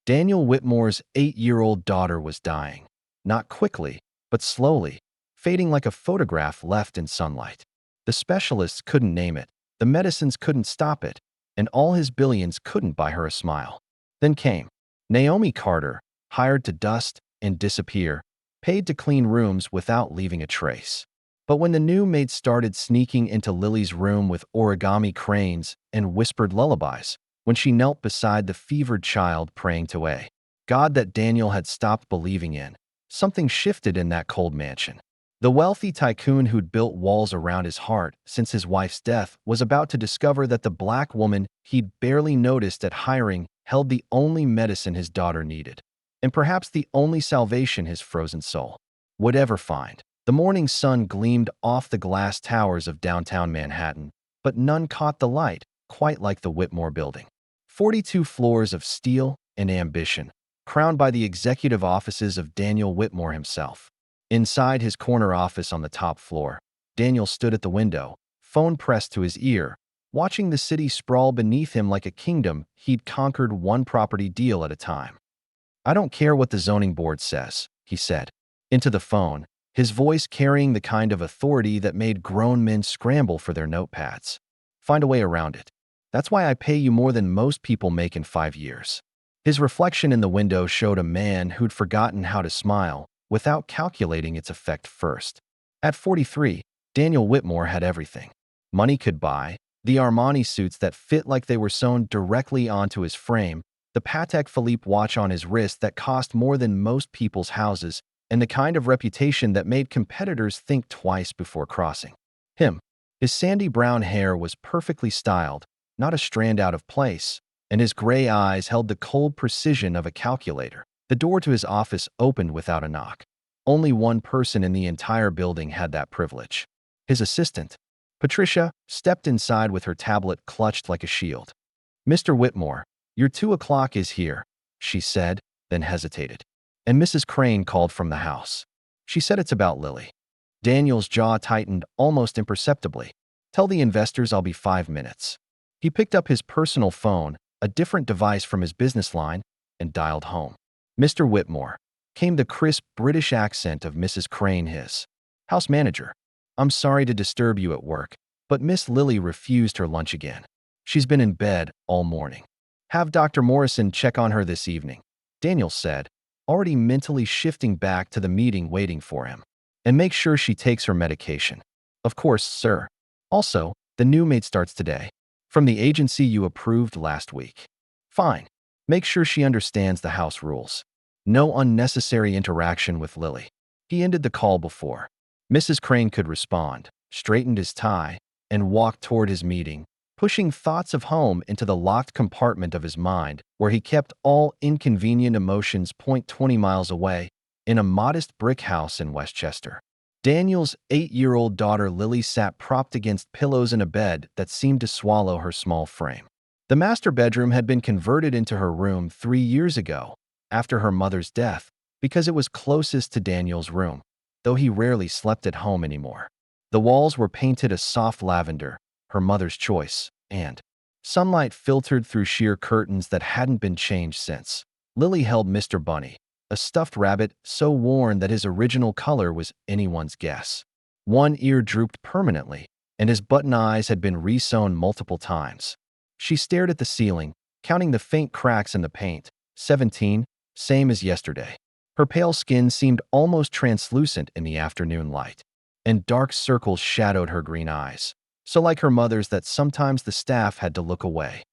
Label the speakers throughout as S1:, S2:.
S1: Daniel Whitmore's 8-year-old daughter was dying. Not quickly, but slowly, fading like a photograph left in sunlight. The specialists couldn't name it, the medicines couldn't stop it, and all his billions couldn't buy her a smile. Then came Naomi Carter, hired to dust and disappear, paid to clean rooms without leaving a trace. But when the new maid started sneaking into Lily's room with origami cranes and whispered lullabies, when she knelt beside the fevered child praying to a God that Daniel had stopped believing in, something shifted in that cold mansion. The wealthy tycoon who'd built walls around his heart since his wife's death was about to discover that the black woman he'd barely noticed at hiring held the only medicine his daughter needed, and perhaps the only salvation his frozen soul would ever find. The morning sun gleamed off the glass towers of downtown Manhattan, but none caught the light, quite like the Whitmore building. 42 floors of steel and ambition, crowned by the executive offices of Daniel Whitmore himself. Inside his corner office on the top floor, Daniel stood at the window, phone pressed to his ear, watching the city sprawl beneath him like a kingdom he'd conquered one property deal at a time. "I don't care what the zoning board says," he said into the phone, his voice carrying the kind of authority that made grown men scramble for their notepads. "Find a way around it. That's why I pay you more than most people make in 5 years." His reflection in the window showed a man who'd forgotten how to smile without calculating its effect first. At 43, Daniel Whitmore had everything money could buy: the Armani suits that fit like they were sewn directly onto his frame, the Patek Philippe watch on his wrist that cost more than most people's houses, and the kind of reputation that made competitors think twice before crossing him. His sandy brown hair was perfectly styled, not a strand out of place, and his gray eyes held the cold precision of a calculator. The door to his office opened without a knock. Only one person in the entire building had that privilege. His assistant, Patricia, stepped inside with her tablet clutched like a shield. "Mr. Whitmore, your 2 o'clock is here," she said, then hesitated. "And Mrs. Crane called from the house. She said it's about Lily." Daniel's jaw tightened almost imperceptibly. "Tell the investors I'll be 5 minutes." He picked up his personal phone, a different device from his business line, and dialed home. "Mr. Whitmore," came the crisp British accent of Mrs. Crane, his house manager. "I'm sorry to disturb you at work, but Miss Lily refused her lunch again. She's been in bed all morning. Have Dr. Morrison check on her this evening," Daniel said, already mentally shifting back to the meeting waiting for him. "And make sure she takes her medication." "Of course, sir. Also, the new maid starts today, from the agency you approved last week." "Fine. Make sure she understands the house rules. No unnecessary interaction with Lily." He ended the call before Mrs. Crane could respond, straightened his tie, and walked toward his meeting, pushing thoughts of home into the locked compartment of his mind where he kept all inconvenient emotions 20 miles away, in a modest brick house in Westchester. Daniel's 8-year-old daughter Lily sat propped against pillows in a bed that seemed to swallow her small frame. The master bedroom had been converted into her room 3 years ago, after her mother's death, because it was closest to Daniel's room, though he rarely slept at home anymore. The walls were painted a soft lavender, her mother's choice, and sunlight filtered through sheer curtains that hadn't been changed since. Lily held Mr. Bunny, a stuffed rabbit so worn that his original color was anyone's guess. One ear drooped permanently, and his button eyes had been resewn multiple times. She stared at the ceiling, counting the faint cracks in the paint. 17, same as yesterday. Her pale skin seemed almost translucent in the afternoon light, and dark circles shadowed her green eyes, so like her mother's that sometimes the staff had to look away.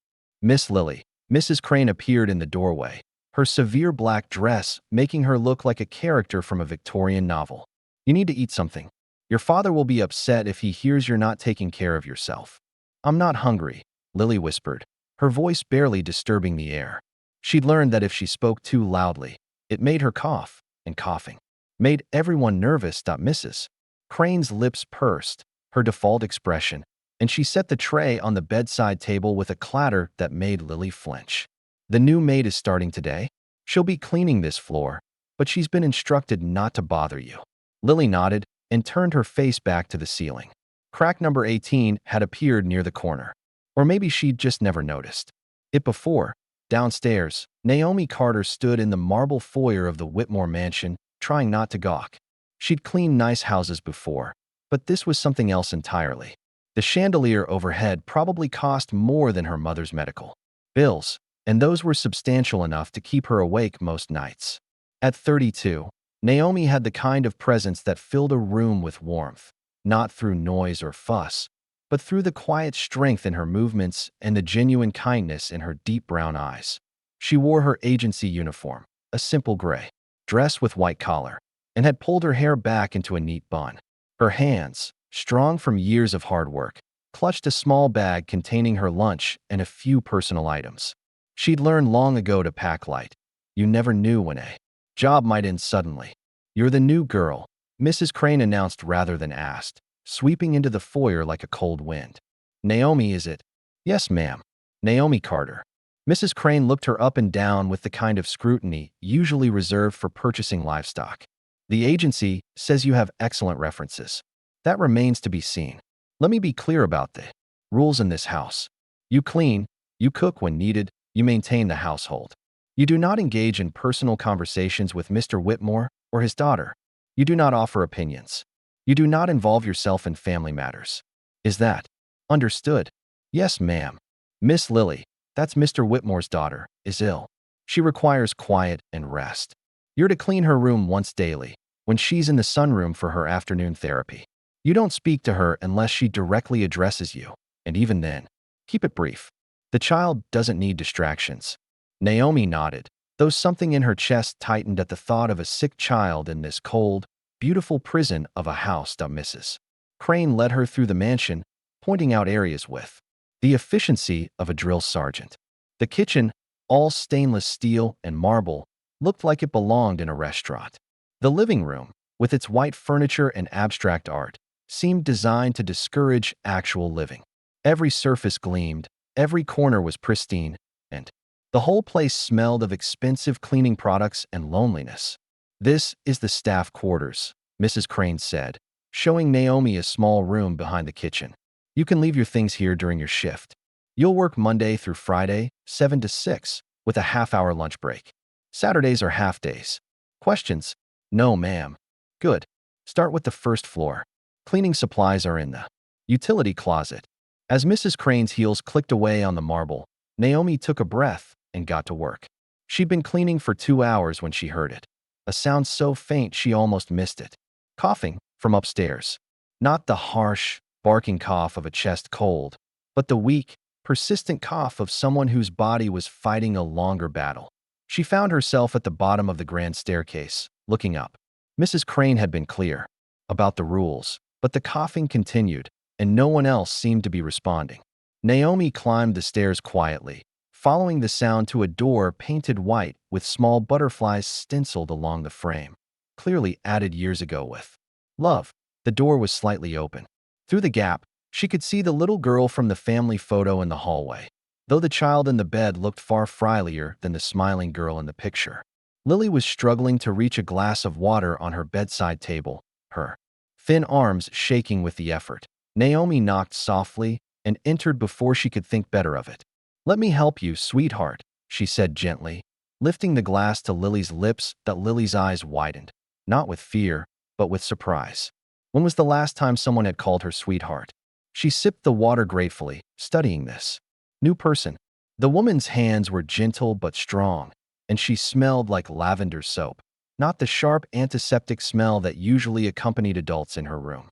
S1: "Miss Lily." Mrs. Crane appeared in the doorway, her severe black dress making her look like a character from a Victorian novel. "You need to eat something. Your father will be upset if he hears you're not taking care of yourself." "I'm not hungry," Lily whispered, her voice barely disturbing the air. She'd learned that if she spoke too loudly, it made her cough, and coughing made everyone nervous. Mrs. Crane's lips pursed, her default expression, and she set the tray on the bedside table with a clatter that made Lily flinch. "The new maid is starting today. She'll be cleaning this floor, but she's been instructed not to bother you." Lily nodded and turned her face back to the ceiling. Crack number 18 had appeared near the corner. Or maybe she'd just never noticed it before. Downstairs, Naomi Carter stood in the marble foyer of the Whitmore mansion, trying not to gawk. She'd cleaned nice houses before, but this was something else entirely. The chandelier overhead probably cost more than her mother's medical bills, and those were substantial enough to keep her awake most nights. At 32, Naomi had the kind of presence that filled a room with warmth, not through noise or fuss, but through the quiet strength in her movements and the genuine kindness in her deep brown eyes. She wore her agency uniform, a simple gray dress with white collar, and had pulled her hair back into a neat bun. Her hands, strong from years of hard work, clutched a small bag containing her lunch and a few personal items. She'd learned long ago to pack light. You never knew when a job might end suddenly. "You're the new girl," Mrs. Crane announced rather than asked, sweeping into the foyer like a cold wind. "Naomi, is it?" "Yes, ma'am. Naomi Carter." Mrs. Crane looked her up and down with the kind of scrutiny usually reserved for purchasing livestock. "The agency says you have excellent references. That remains to be seen. Let me be clear about the rules in this house. You clean, you cook when needed, you maintain the household. You do not engage in personal conversations with Mr. Whitmore or his daughter. You do not offer opinions. You do not involve yourself in family matters. Is that understood?" "Yes, ma'am. Miss Lily, that's Mr. Whitmore's daughter, is ill. She requires quiet and rest. You're to clean her room once daily, when she's in the sunroom for her afternoon therapy. You don't speak to her unless she directly addresses you, and even then, keep it brief. The child doesn't need distractions." Naomi nodded, though something in her chest tightened at the thought of a sick child in this cold, beautiful prison of a house. Mrs. Crane led her through the mansion, pointing out areas with the efficiency of a drill sergeant. The kitchen, all stainless steel and marble, looked like it belonged in a restaurant. The living room, with its white furniture and abstract art, seemed designed to discourage actual living. Every surface gleamed, every corner was pristine, and the whole place smelled of expensive cleaning products and loneliness. "This is the staff quarters," Mrs. Crane said, showing Naomi a small room behind the kitchen. "You can leave your things here during your shift. You'll work Monday through Friday, 7 to 6, with a half-hour lunch break. Saturdays are half days. Questions?" "No, ma'am." "Good. Start with the first floor. Cleaning supplies are in the utility closet." As Mrs. Crane's heels clicked away on the marble, Naomi took a breath and got to work. She'd been cleaning for 2 hours when she heard it, a sound so faint she almost missed it. Coughing from upstairs. Not the harsh, barking cough of a chest cold, but the weak, persistent cough of someone whose body was fighting a longer battle. She found herself at the bottom of the grand staircase, looking up. Mrs. Crane had been clear about the rules, but the coughing continued, and no one else seemed to be responding. Naomi climbed the stairs quietly, following the sound to a door painted white with small butterflies stenciled along the frame, clearly added years ago with love. The door was slightly open. Through the gap, she could see the little girl from the family photo in the hallway, though the child in the bed looked far friendlier than the smiling girl in the picture. Lily was struggling to reach a glass of water on her bedside table, her thin arms shaking with the effort. Naomi knocked softly and entered before she could think better of it. "Let me help you, sweetheart," she said gently, lifting the glass to Lily's lips. That Lily's eyes widened, not with fear, but with surprise. When was the last time someone had called her sweetheart? She sipped the water gratefully, studying this new person. The woman's hands were gentle but strong, and she smelled like lavender soap, not the sharp antiseptic smell that usually accompanied adults in her room.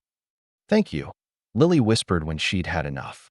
S1: "Thank you," Lily whispered when she'd had enough.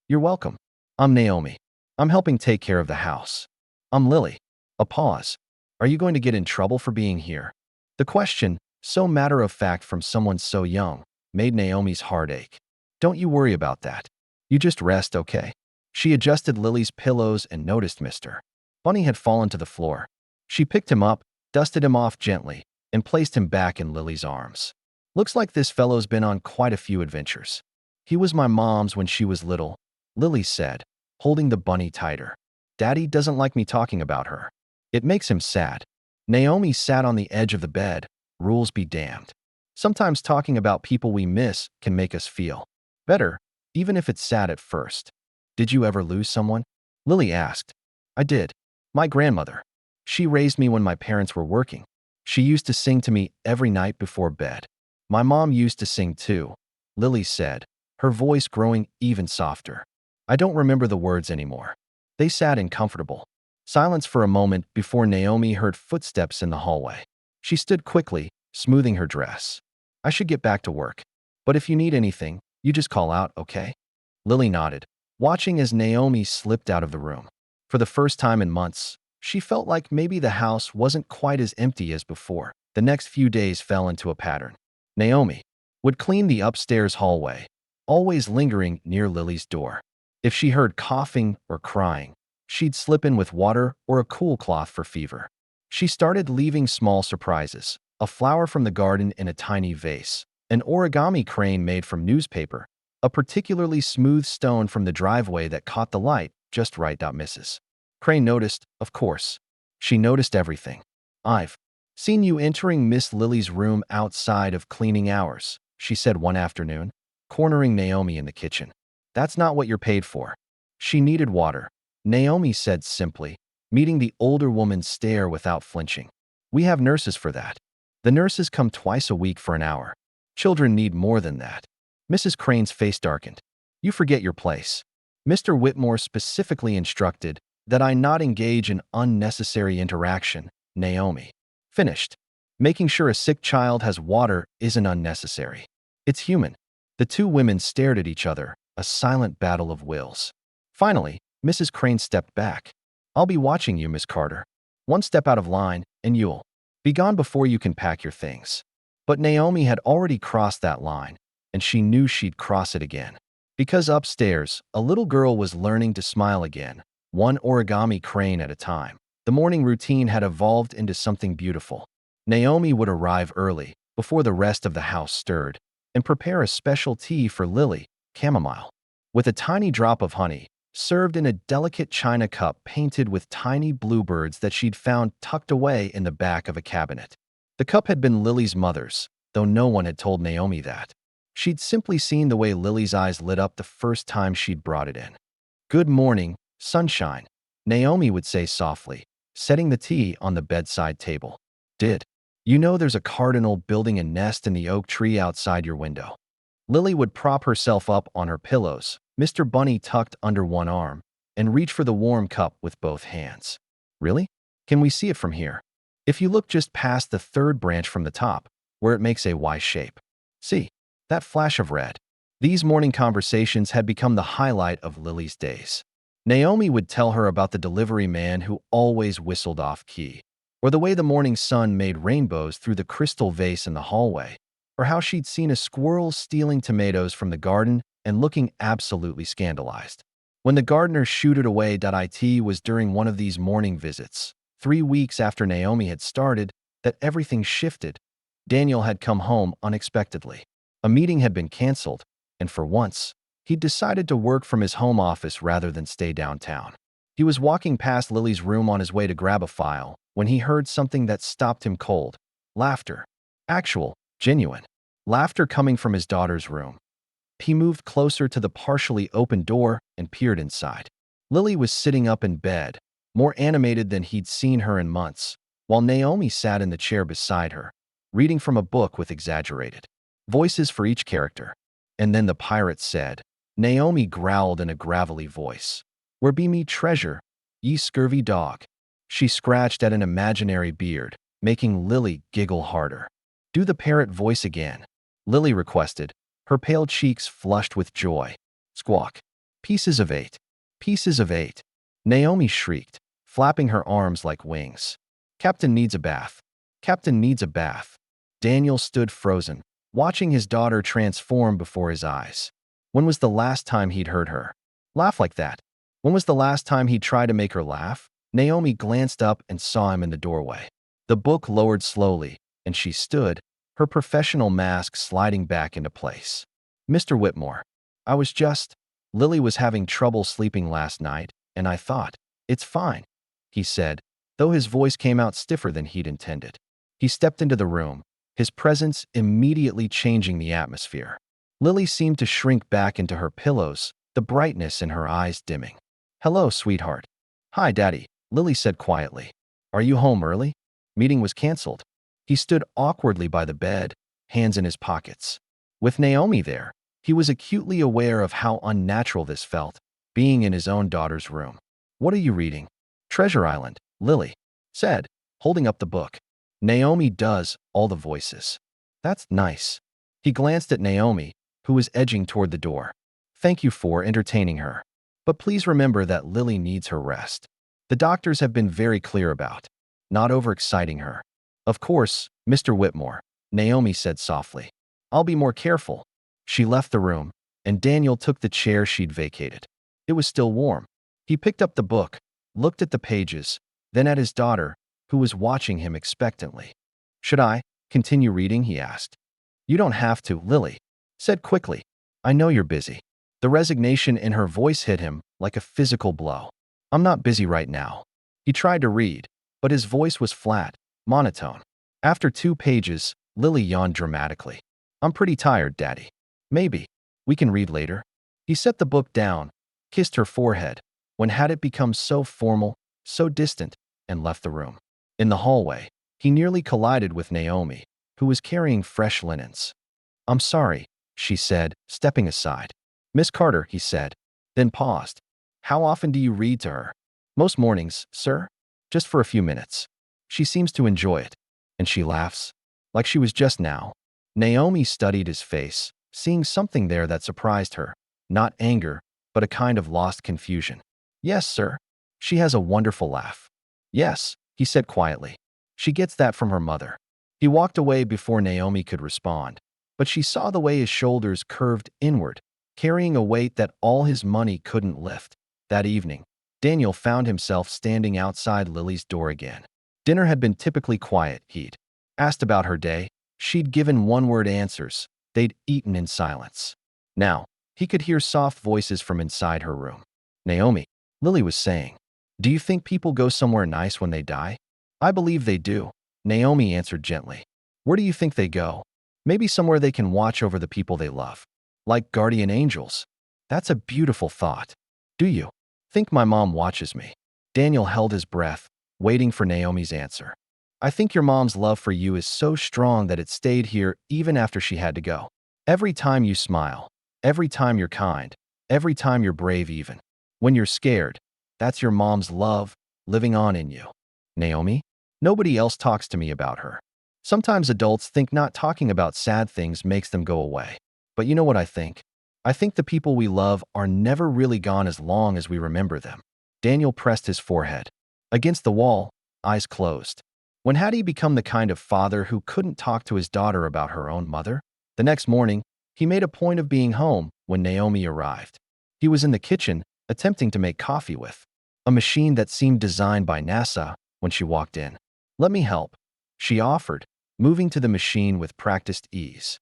S1: "You're welcome. I'm Naomi. I'm helping take care of the house." "I'm Lily." A pause. "Are you going to get in trouble for being here?" The question, so matter-of-fact from someone so young, made Naomi's heart ache. "Don't you worry about that. You just rest, okay?" She adjusted Lily's pillows and noticed Mr. Bunny had fallen to the floor. She picked him up, dusted him off gently, and placed him back in Lily's arms. "Looks like this fellow's been on quite a few adventures. He was my mom's when she was little," Lily said, holding the bunny tighter. "Daddy doesn't like me talking about her. It makes him sad." Naomi sat on the edge of the bed. Rules be damned. Sometimes talking about people we miss can make us feel better, even if it's sad at first. "Did you ever lose someone?" Lily asked. "I did. My grandmother. She raised me when my parents were working. She used to sing to me every night before bed. My mom used to sing too, Lily said, her voice growing even softer. I don't remember the words anymore. They sat in comfortable silence for a moment before Naomi heard footsteps in the hallway. She stood quickly, smoothing her dress. I should get back to work. But if you need anything, you just call out, okay? Lily nodded, watching as Naomi slipped out of the room. For the first time in months, she felt like maybe the house wasn't quite as empty as before. The next few days fell into a pattern. Naomi would clean the upstairs hallway, always lingering near Lily's door. If she heard coughing or crying, she'd slip in with water or a cool cloth for fever. She started leaving small surprises, a flower from the garden in a tiny vase, an origami crane made from newspaper, a particularly smooth stone from the driveway that caught the light just right. Mrs. Crane noticed, of course. She noticed everything. I've seen you entering Miss Lily's room outside of cleaning hours, she said one afternoon, cornering Naomi in the kitchen. That's not what you're paid for. She needed water, Naomi said simply, meeting the older woman's stare without flinching. We have nurses for that. The nurses come twice a week for an hour. Children need more than that. Mrs. Crane's face darkened. You forget your place. Mr. Whitmore specifically instructed that I not engage in unnecessary interaction, Naomi finished. Making sure a sick child has water isn't unnecessary. It's human. The two women stared at each other, a silent battle of wills. Finally, Mrs. Crane stepped back. I'll be watching you, Miss Carter. One step out of line, and you'll be gone before you can pack your things. But Naomi had already crossed that line, and she knew she'd cross it again. Because upstairs, a little girl was learning to smile again, one origami crane at a time. The morning routine had evolved into something beautiful. Naomi would arrive early, before the rest of the house stirred, and prepare a special tea for Lily, chamomile, with a tiny drop of honey, served in a delicate china cup painted with tiny bluebirds that she'd found tucked away in the back of a cabinet. The cup had been Lily's mother's, though no one had told Naomi that. She'd simply seen the way Lily's eyes lit up the first time she'd brought it in. Good morning, sunshine, Naomi would say softly, setting the tea on the bedside table. Did you know there's a cardinal building a nest in the oak tree outside your window? Lily would prop herself up on her pillows, Mr. Bunny tucked under one arm, and reach for the warm cup with both hands. Really? Can we see it from here? If you look just past the third branch from the top, where it makes a Y shape. See, that flash of red. These morning conversations had become the highlight of Lily's days. Naomi would tell her about the delivery man who always whistled off-key, or the way the morning sun made rainbows through the crystal vase in the hallway, or how she'd seen a squirrel stealing tomatoes from the garden and looking absolutely scandalized. When the gardener shooed away, it was during one of these morning visits, 3 weeks after Naomi had started, that everything shifted. Daniel had come home unexpectedly. A meeting had been canceled, and for once, he'd decided to work from his home office rather than stay downtown. He was walking past Lily's room on his way to grab a file when he heard something that stopped him cold. Laughter. Actual, genuine laughter coming from his daughter's room. He moved closer to the partially open door and peered inside. Lily was sitting up in bed, more animated than he'd seen her in months, while Naomi sat in the chair beside her, reading from a book with exaggerated voices for each character. And then the pirate said, Naomi growled in a gravelly voice, "Where be me treasure, ye scurvy dog?" She scratched at an imaginary beard, making Lily giggle harder. Do the parrot voice again, Lily requested, her pale cheeks flushed with joy. Squawk. Pieces of 8. Pieces of 8. Naomi shrieked, flapping her arms like wings. Captain needs a bath. Captain needs a bath. Daniel stood frozen, watching his daughter transform before his eyes. When was the last time he'd heard her laugh like that? When was the last time he'd tried to make her laugh? Naomi glanced up and saw him in the doorway. The book lowered slowly, and she stood, her professional mask sliding back into place. Mr. Whitmore, I was just... Lily was having trouble sleeping last night, and I thought, it's fine, he said, though his voice came out stiffer than he'd intended. He stepped into the room, his presence immediately changing the atmosphere. Lily seemed to shrink back into her pillows, the brightness in her eyes dimming. Hello, sweetheart. Hi, Daddy. Lily said quietly. Are you home early? Meeting was canceled. He stood awkwardly by the bed, hands in his pockets. With Naomi there, he was acutely aware of how unnatural this felt, being in his own daughter's room. What are you reading? Treasure Island, Lily said, holding up the book. Naomi does all the voices. That's nice. He glanced at Naomi, who was edging toward the door. Thank you for entertaining her. But please remember that Lily needs her rest. The doctors have been very clear about not overexciting her. Of course, Mr. Whitmore, Naomi said softly. I'll be more careful. She left the room, and Daniel took the chair she'd vacated. It was still warm. He picked up the book, looked at the pages, then at his daughter, who was watching him expectantly. Should I continue reading? He asked. You don't have to, Lily said quickly. I know you're busy. The resignation in her voice hit him like a physical blow. I'm not busy right now. He tried to read, but his voice was flat, monotone. After 2 pages, Lily yawned dramatically. I'm pretty tired, Daddy. Maybe we can read later. He set the book down, kissed her forehead. When had it become so formal, so distant, and left the room? In the hallway, he nearly collided with Naomi, who was carrying fresh linens. I'm sorry, she said, stepping aside. Miss Carter, he said, then paused. How often do you read to her? Most mornings, sir. Just for a few minutes. She seems to enjoy it. And she laughs. Like she was just now. Naomi studied his face, seeing something there that surprised her. Not anger, but a kind of lost confusion. Yes, sir. She has a wonderful laugh. Yes, he said quietly. She gets that from her mother. He walked away before Naomi could respond, but she saw the way his shoulders curved inward, carrying a weight that all his money couldn't lift. That evening, Daniel found himself standing outside Lily's door again. Dinner had been typically quiet. He'd asked about her day. She'd given one-word answers. They'd eaten in silence. Now, he could hear soft voices from inside her room. Naomi, Lily was saying, do you think people go somewhere nice when they die? I believe they do, Naomi answered gently. Where do you think they go? Maybe somewhere they can watch over the people they love. Like guardian angels. That's a beautiful thought. Do you think my mom watches me? Daniel held his breath, waiting for Naomi's answer. I think your mom's love for you is so strong that it stayed here even after she had to go. Every time you smile, every time you're kind, every time you're brave even. When you're scared, that's your mom's love living on in you. Naomi? Nobody else talks to me about her. Sometimes adults think not talking about sad things makes them go away. But you know what I think? I think the people we love are never really gone as long as we remember them. Daniel pressed his forehead against the wall, eyes closed. When had he become the kind of father who couldn't talk to his daughter about her own mother? The next morning, he made a point of being home when Naomi arrived. He was in the kitchen, attempting to make coffee with a machine that seemed designed by NASA when she walked in. Let me help, she offered, moving to the machine with practiced ease.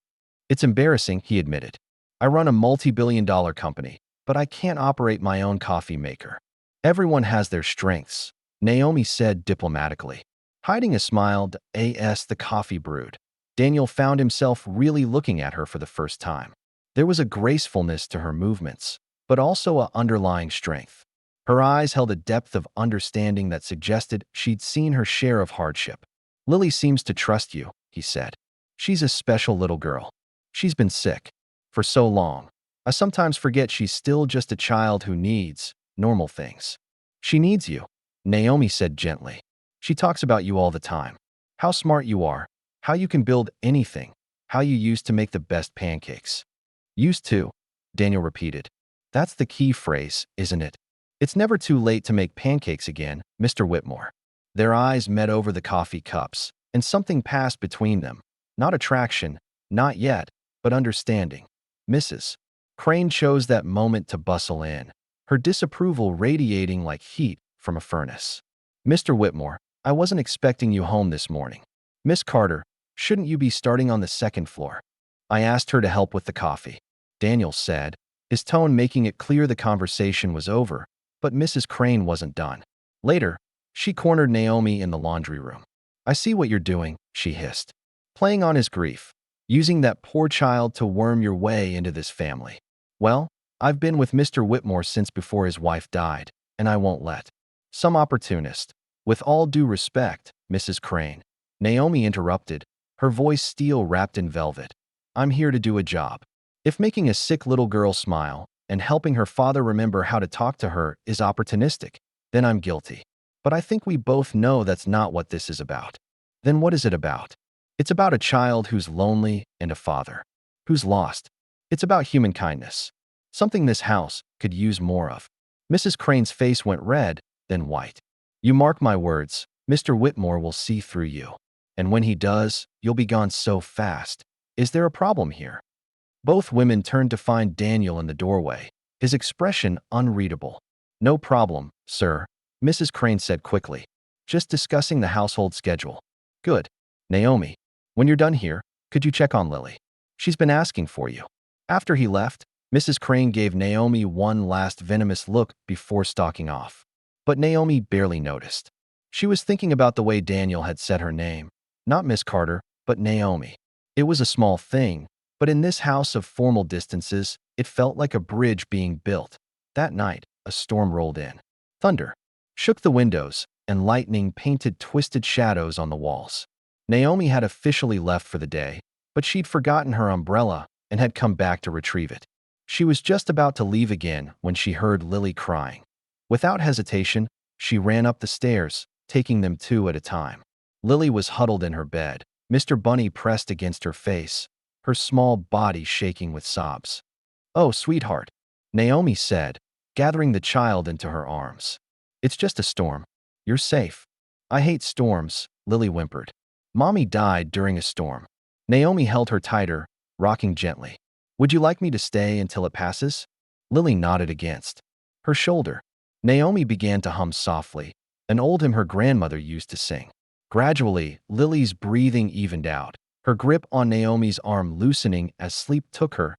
S1: It's embarrassing, he admitted. I run a multi-billion-dollar company, but I can't operate my own coffee maker. Everyone has their strengths, Naomi said diplomatically. Hiding a smile, the coffee brewed. Daniel found himself really looking at her for the first time. There was a gracefulness to her movements, but also an underlying strength. Her eyes held a depth of understanding that suggested she'd seen her share of hardship. Lily seems to trust you, he said. She's a special little girl. She's been sick for so long. I sometimes forget she's still just a child who needs normal things. She needs you, Naomi said gently. She talks about you all the time. How smart you are, how you can build anything, how you used to make the best pancakes. Used to, Daniel repeated. That's the key phrase, isn't it? It's never too late to make pancakes again, Mr. Whitmore. Their eyes met over the coffee cups, and something passed between them. Not attraction, not yet, but understanding. Mrs. Crane chose that moment to bustle in, her disapproval radiating like heat from a furnace. Mr. Whitmore, I wasn't expecting you home this morning. Miss Carter, shouldn't you be starting on the second floor? I asked her to help with the coffee, Daniel said, his tone making it clear the conversation was over, but Mrs. Crane wasn't done. Later, she cornered Naomi in the laundry room. I see what you're doing, she hissed. Playing on his grief, using that poor child to worm your way into this family. Well, I've been with Mr. Whitmore since before his wife died, and I won't let Some opportunist. With all due respect, Mrs. Crane. Naomi interrupted, her voice steel wrapped in velvet. I'm here to do a job. If making a sick little girl smile and helping her father remember how to talk to her is opportunistic, then I'm guilty. But I think we both know that's not what this is about. Then what is it about? It's about a child who's lonely and a father who's lost. It's about human kindness. Something this house could use more of. Mrs. Crane's face went red, then white. You mark my words, Mr. Whitmore will see through you. And when he does, you'll be gone so fast. Is there a problem here? Both women turned to find Daniel in the doorway, his expression unreadable. No problem, sir, Mrs. Crane said quickly. Just discussing the household schedule. Good. Naomi, when you're done here, could you check on Lily? She's been asking for you. After he left, Mrs. Crane gave Naomi one last venomous look before stalking off. But Naomi barely noticed. She was thinking about the way Daniel had said her name. Not Miss Carter, but Naomi. It was a small thing, but in this house of formal distances, it felt like a bridge being built. That night, a storm rolled in. Thunder shook the windows, and lightning painted twisted shadows on the walls. Naomi had officially left for the day, but she'd forgotten her umbrella and had come back to retrieve it. She was just about to leave again when she heard Lily crying. Without hesitation, she ran up the stairs, taking them two at a time. Lily was huddled in her bed, Mr. Bunny pressed against her face, her small body shaking with sobs. Oh, sweetheart, Naomi said, gathering the child into her arms. It's just a storm. You're safe. I hate storms, Lily whimpered. Mommy died during a storm. Naomi held her tighter, rocking gently. Would you like me to stay until it passes? Lily nodded against her shoulder. Naomi began to hum softly, an old hymn her grandmother used to sing. Gradually, Lily's breathing evened out, her grip on Naomi's arm loosening as sleep took her.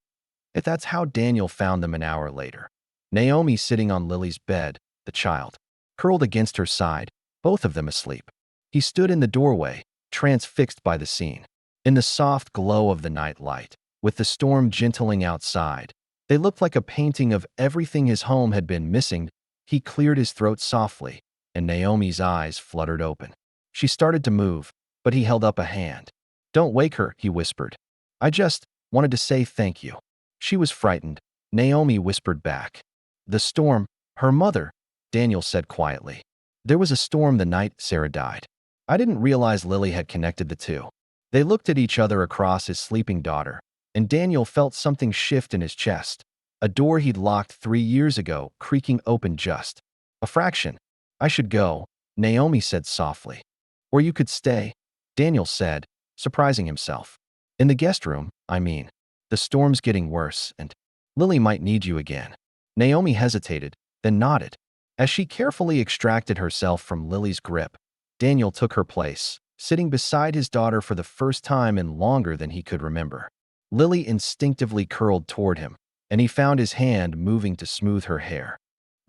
S1: If that's how Daniel found them an hour later. Naomi sitting on Lily's bed, the child curled against her side, both of them asleep. He stood in the doorway, transfixed by the scene. In the soft glow of the night light, with the storm gentling outside, they looked like a painting of everything his home had been missing. He cleared his throat softly, and Naomi's eyes fluttered open. She started to move, but he held up a hand. Don't wake her, he whispered. I just wanted to say thank you. She was frightened. Naomi whispered back. The storm, her mother, Daniel said quietly. There was a storm the night Sarah died. I didn't realize Lily had connected the two. They looked at each other across his sleeping daughter, and Daniel felt something shift in his chest. A door he'd locked 3 years ago, creaking open just a fraction. I should go, Naomi said softly. Or you could stay, Daniel said, surprising himself. In the guest room, I mean. The storm's getting worse, and Lily might need you again. Naomi hesitated, then nodded. As she carefully extracted herself from Lily's grip, Daniel took her place, sitting beside his daughter for the first time in longer than he could remember. Lily instinctively curled toward him, and he found his hand moving to smooth her hair.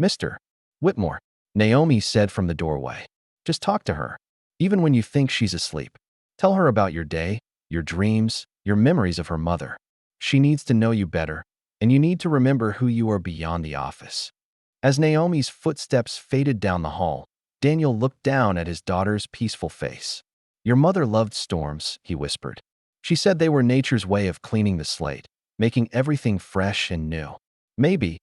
S1: Mr. Whitmore, Naomi said from the doorway. Just talk to her, even when you think she's asleep. Tell her about your day, your dreams, your memories of her mother. She needs to know you better, and you need to remember who you are beyond the office. As Naomi's footsteps faded down the hall, Daniel looked down at his daughter's peaceful face. Your mother loved storms, he whispered. She said they were nature's way of cleaning the slate, making everything fresh and new. Maybe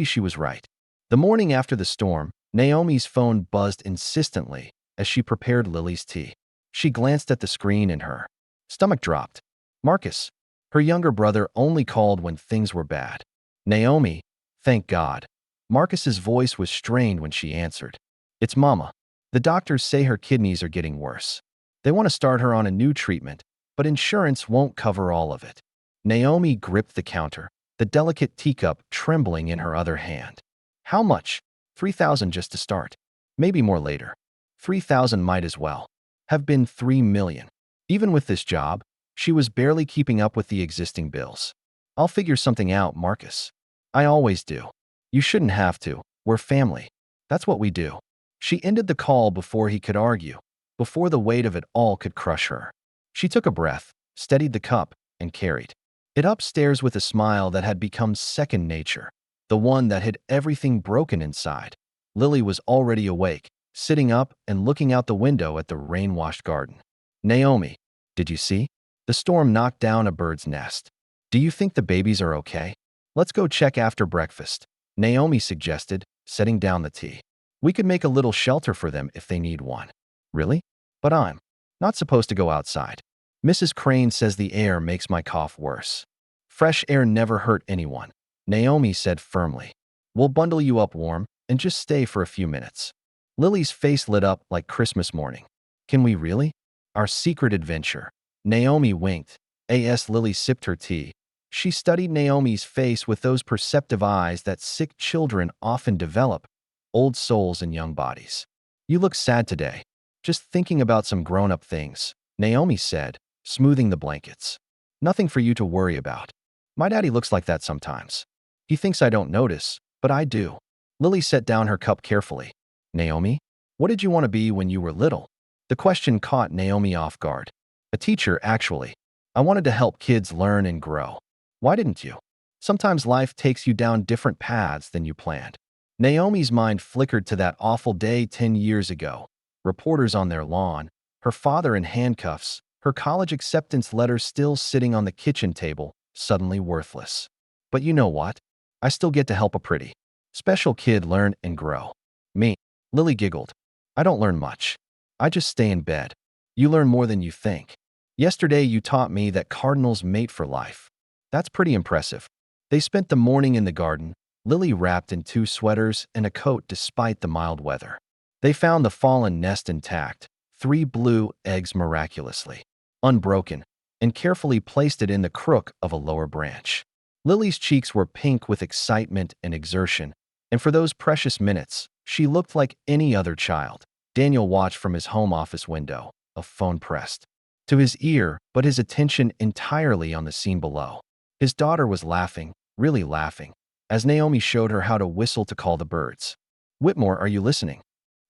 S1: she was right. The morning after the storm, Naomi's phone buzzed insistently as she prepared Lily's tea. She glanced at the screen and her stomach dropped. Marcus, her younger brother, only called when things were bad. Naomi, thank God. Marcus's voice was strained when she answered. It's Mama. The doctors say her kidneys are getting worse. They want to start her on a new treatment, but insurance won't cover all of it. Naomi gripped the counter, the delicate teacup trembling in her other hand. How much? 3,000 just to start. Maybe more later. 3,000 might as well have been 3 million. Even with this job, she was barely keeping up with the existing bills. I'll figure something out, Marcus. I always do. You shouldn't have to. We're family. That's what we do. She ended the call before he could argue, before the weight of it all could crush her. She took a breath, steadied the cup, and carried it upstairs with a smile that had become second nature, the one that hid everything broken inside. Lily was already awake, sitting up and looking out the window at the rain-washed garden. Naomi, did you see? The storm knocked down a bird's nest. Do you think the babies are okay? Let's go check after breakfast, Naomi suggested, setting down the tea. We could make a little shelter for them if they need one. Really? But I'm not supposed to go outside. Mrs. Crane says the air makes my cough worse. Fresh air never hurt anyone, Naomi said firmly. We'll bundle you up warm and just stay for a few minutes. Lily's face lit up like Christmas morning. Can we really? Our secret adventure. Naomi winked. As Lily sipped her tea. She studied Naomi's face with those perceptive eyes that sick children often develop, old souls in young bodies. You look sad today. Just thinking about some grown-up things, Naomi said, smoothing the blankets. Nothing for you to worry about. My daddy looks like that sometimes. He thinks I don't notice, but I do. Lily set down her cup carefully. Naomi, what did you want to be when you were little? The question caught Naomi off guard. A teacher, actually. I wanted to help kids learn and grow. Why didn't you? Sometimes life takes you down different paths than you planned. Naomi's mind flickered to that awful day 10 years ago. Reporters on their lawn, her father in handcuffs, her college acceptance letter still sitting on the kitchen table, suddenly worthless. But you know what? I still get to help a pretty, special kid learn and grow. Me. Lily giggled. I don't learn much. I just stay in bed. You learn more than you think. Yesterday you taught me that cardinals mate for life. That's pretty impressive. They spent the morning in the garden, Lily wrapped in 2 sweaters and a coat despite the mild weather. They found the fallen nest intact, 3 blue eggs miraculously, unbroken, and carefully placed it in the crook of a lower branch. Lily's cheeks were pink with excitement and exertion, and for those precious minutes, she looked like any other child. Daniel watched from his home office window, a phone pressed to his ear, but his attention entirely on the scene below. His daughter was laughing, really laughing, as Naomi showed her how to whistle to call the birds. Whitmore, are you listening?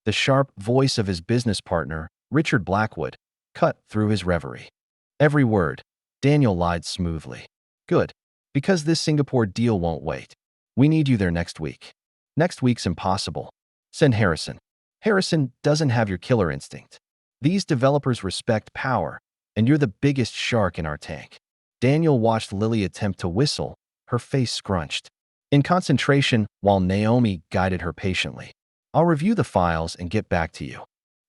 S1: The sharp voice of his business partner, Richard Blackwood, cut through his reverie. Every word, Daniel lied smoothly. Good, because this Singapore deal won't wait. We need you there next week. Next week's impossible. Send Harrison. Harrison doesn't have your killer instinct. These developers respect power, and you're the biggest shark in our tank. Daniel watched Lily attempt to whistle, her face scrunched. In concentration, while Naomi guided her patiently. I'll review the files and get back to you.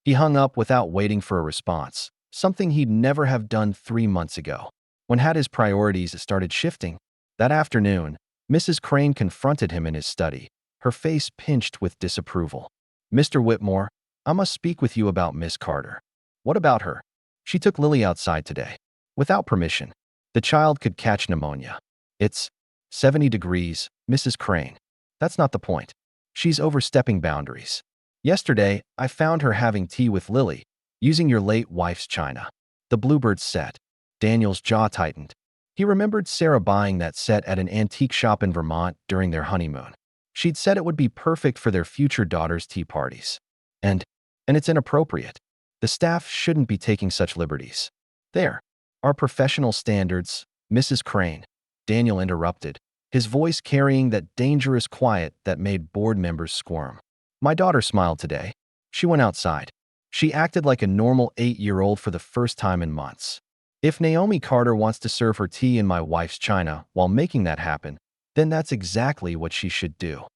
S1: He hung up without waiting for a response, something he'd never have done 3 months ago. When had his priorities started shifting? That afternoon, Mrs. Crane confronted him in his study, her face pinched with disapproval. Mr. Whitmore, I must speak with you about Miss Carter. What about her? She took Lily outside today. Without permission. The child could catch pneumonia. It's 70 degrees, Mrs. Crane. That's not the point. She's overstepping boundaries. Yesterday, I found her having tea with Lily, using your late wife's china. The Bluebird set. Daniel's jaw tightened. He remembered Sarah buying that set at an antique shop in Vermont during their honeymoon. She'd said it would be perfect for their future daughter's tea parties. And it's inappropriate. The staff shouldn't be taking such liberties. There are professional standards, Mrs. Crane. Daniel interrupted, his voice carrying that dangerous quiet that made board members squirm. My daughter smiled today. She went outside. She acted like a normal 8-year-old for the first time in months. If Naomi Carter wants to serve her tea in my wife's china while making that happen, then that's exactly what she should do.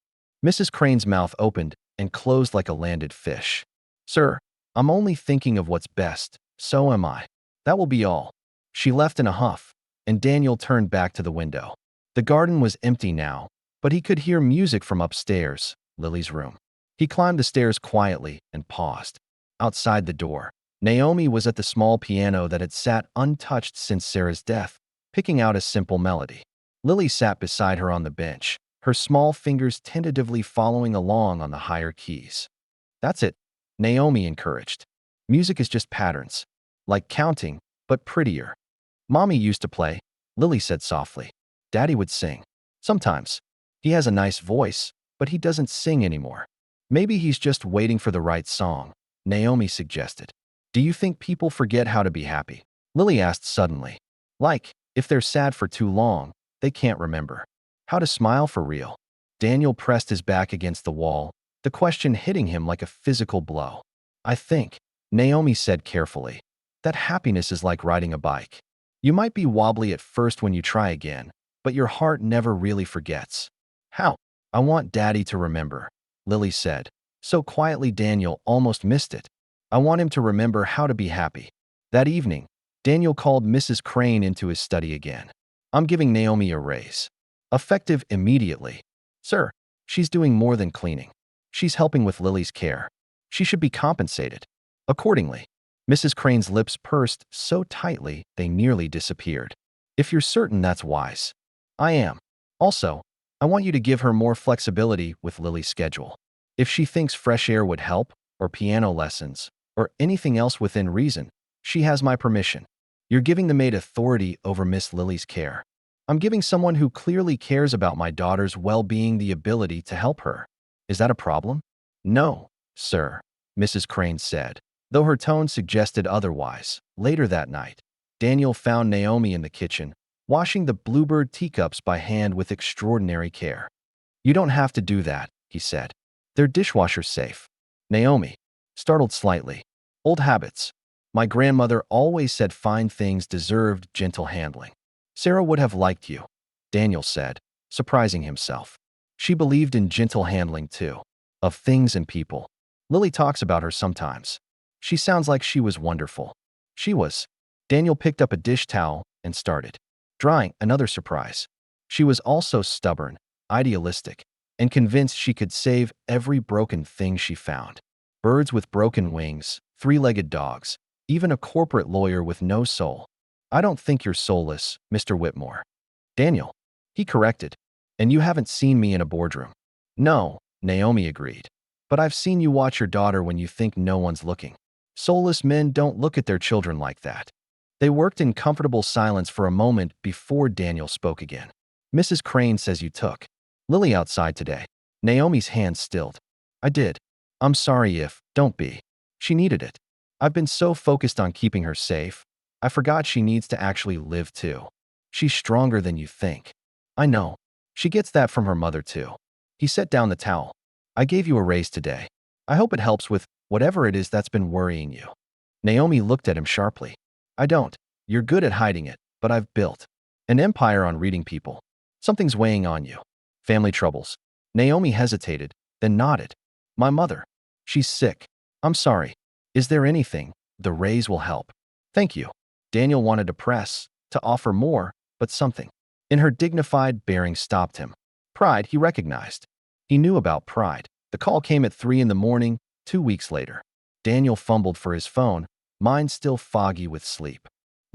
S1: Mrs. Crane's mouth opened and closed like a landed fish. Sir, I'm only thinking of what's best, so am I. That will be all. She left in a huff, and Daniel turned back to the window. The garden was empty now, but he could hear music from upstairs, Lily's room. He climbed the stairs quietly and paused. Outside the door, Naomi was at the small piano that had sat untouched since Sarah's death, picking out a simple melody. Lily sat beside her on the bench, her small fingers tentatively following along on the higher keys. That's it, Naomi encouraged. Music is just patterns, like counting, but prettier. Mommy used to play, Lily said softly. Daddy would sing. Sometimes. He has a nice voice, but he doesn't sing anymore. Maybe he's just waiting for the right song, Naomi suggested. Do you think people forget how to be happy? Lily asked suddenly. Like, if they're sad for too long, they can't remember how to smile for real. Daniel pressed his back against the wall, the question hitting him like a physical blow. I think, Naomi said carefully, that happiness is like riding a bike. You might be wobbly at first when you try again, but your heart never really forgets. How? I want Daddy to remember, Lily said, so quietly Daniel almost missed it. I want him to remember how to be happy. That evening, Daniel called Mrs. Crane into his study again. I'm giving Naomi a raise. Effective immediately. Sir, she's doing more than cleaning. She's helping with Lily's care. She should be compensated. Accordingly, Mrs. Crane's lips pursed so tightly they nearly disappeared. If you're certain that's wise. I am. Also, I want you to give her more flexibility with Lily's schedule. If she thinks fresh air would help, or piano lessons, or anything else within reason, she has my permission. You're giving the maid authority over Miss Lily's care. I'm giving someone who clearly cares about my daughter's well-being the ability to help her. Is that a problem? No, sir, Mrs. Crane said, though her tone suggested otherwise. Later that night, Daniel found Naomi in the kitchen, washing the bluebird teacups by hand with extraordinary care. You don't have to do that, he said. They're dishwasher safe. Naomi, startled slightly. Old habits. My grandmother always said fine things deserved gentle handling. Sarah would have liked you, Daniel said, surprising himself. She believed in gentle handling too, of things and people. Lily talks about her sometimes. She sounds like she was wonderful. She was. Daniel picked up a dish towel and started drying. Another surprise. She was also stubborn, idealistic, and convinced she could save every broken thing she found. Birds with broken wings, three-legged dogs, even a corporate lawyer with no soul. I don't think you're soulless, Mr. Whitmore. Daniel, he corrected. And you haven't seen me in a boardroom. No, Naomi agreed. But I've seen you watch your daughter when you think no one's looking. Soulless men don't look at their children like that. They worked in comfortable silence for a moment before Daniel spoke again. Mrs. Crane says you took Lily outside today. Naomi's hands stilled. I did. I'm sorry if, don't be. She needed it. I've been so focused on keeping her safe, I forgot she needs to actually live too. She's stronger than you think. I know. She gets that from her mother too. He set down the towel. I gave you a raise today. I hope it helps with whatever it is that's been worrying you. Naomi looked at him sharply. I don't. You're good at hiding it, but I've built an empire on reading people. Something's weighing on you. Family troubles. Naomi hesitated, then nodded. My mother. She's sick. I'm sorry. Is there anything? The raise will help. Thank you. Daniel wanted to press, to offer more, but something in her dignified bearing stopped him. Pride he recognized. He knew about pride. The call came at 3 in the morning, 2 weeks later. Daniel fumbled for his phone, mind still foggy with sleep.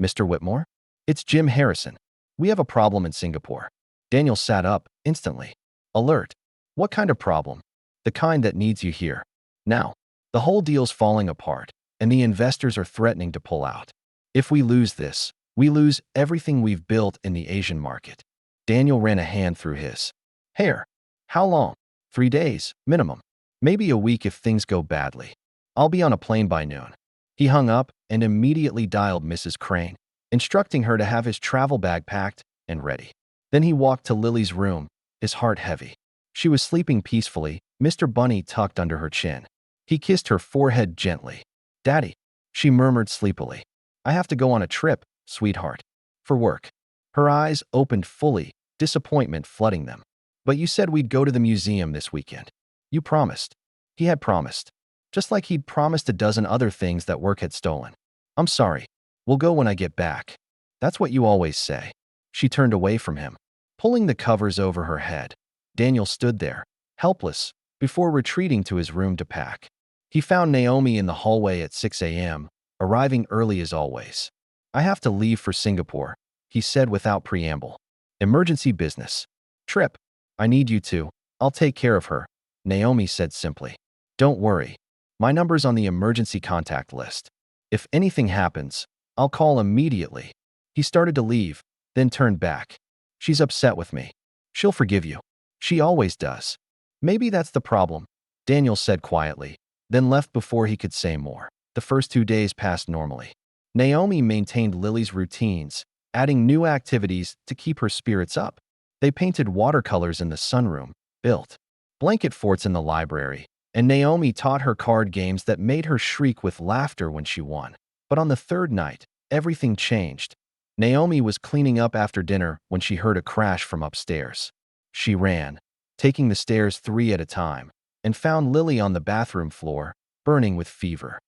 S1: Mr. Whitmore? It's Jim Harrison. We have a problem in Singapore. Daniel sat up, instantly. Alert. What kind of problem? The kind that needs you here. Now. The whole deal's falling apart, and the investors are threatening to pull out. If we lose this, we lose everything we've built in the Asian market. Daniel ran a hand through his hair. How long? 3 days, minimum. Maybe a week if things go badly. I'll be on a plane by noon. He hung up and immediately dialed Mrs. Crane, instructing her to have his travel bag packed and ready. Then he walked to Lily's room, his heart heavy. She was sleeping peacefully, Mr. Bunny tucked under her chin. He kissed her forehead gently. Daddy, she murmured sleepily. I have to go on a trip, sweetheart. For work. Her eyes opened fully, disappointment flooding them. But you said we'd go to the museum this weekend. You promised. He had promised. Just like he'd promised a dozen other things that work had stolen. I'm sorry. We'll go when I get back. That's what you always say. She turned away from him, pulling the covers over her head. Daniel stood there, helpless, before retreating to his room to pack. He found Naomi in the hallway at 6 a.m., arriving early as always. I have to leave for Singapore, he said without preamble. Emergency business. Trip. I need you to. I'll take care of her, Naomi said simply. Don't worry. My number's on the emergency contact list. If anything happens, I'll call immediately. He started to leave, then turned back. She's upset with me. She'll forgive you. She always does. Maybe that's the problem, Daniel said quietly, then left before he could say more. The first 2 days passed normally. Naomi maintained Lily's routines, adding new activities to keep her spirits up. They painted watercolors in the sunroom, built blanket forts in the library, And Naomi taught her card games that made her shriek with laughter when she won. But on the third night, everything changed. Naomi was cleaning up after dinner when she heard a crash from upstairs. She ran, taking the stairs 3 at a time, and found Lily on the bathroom floor, burning with fever.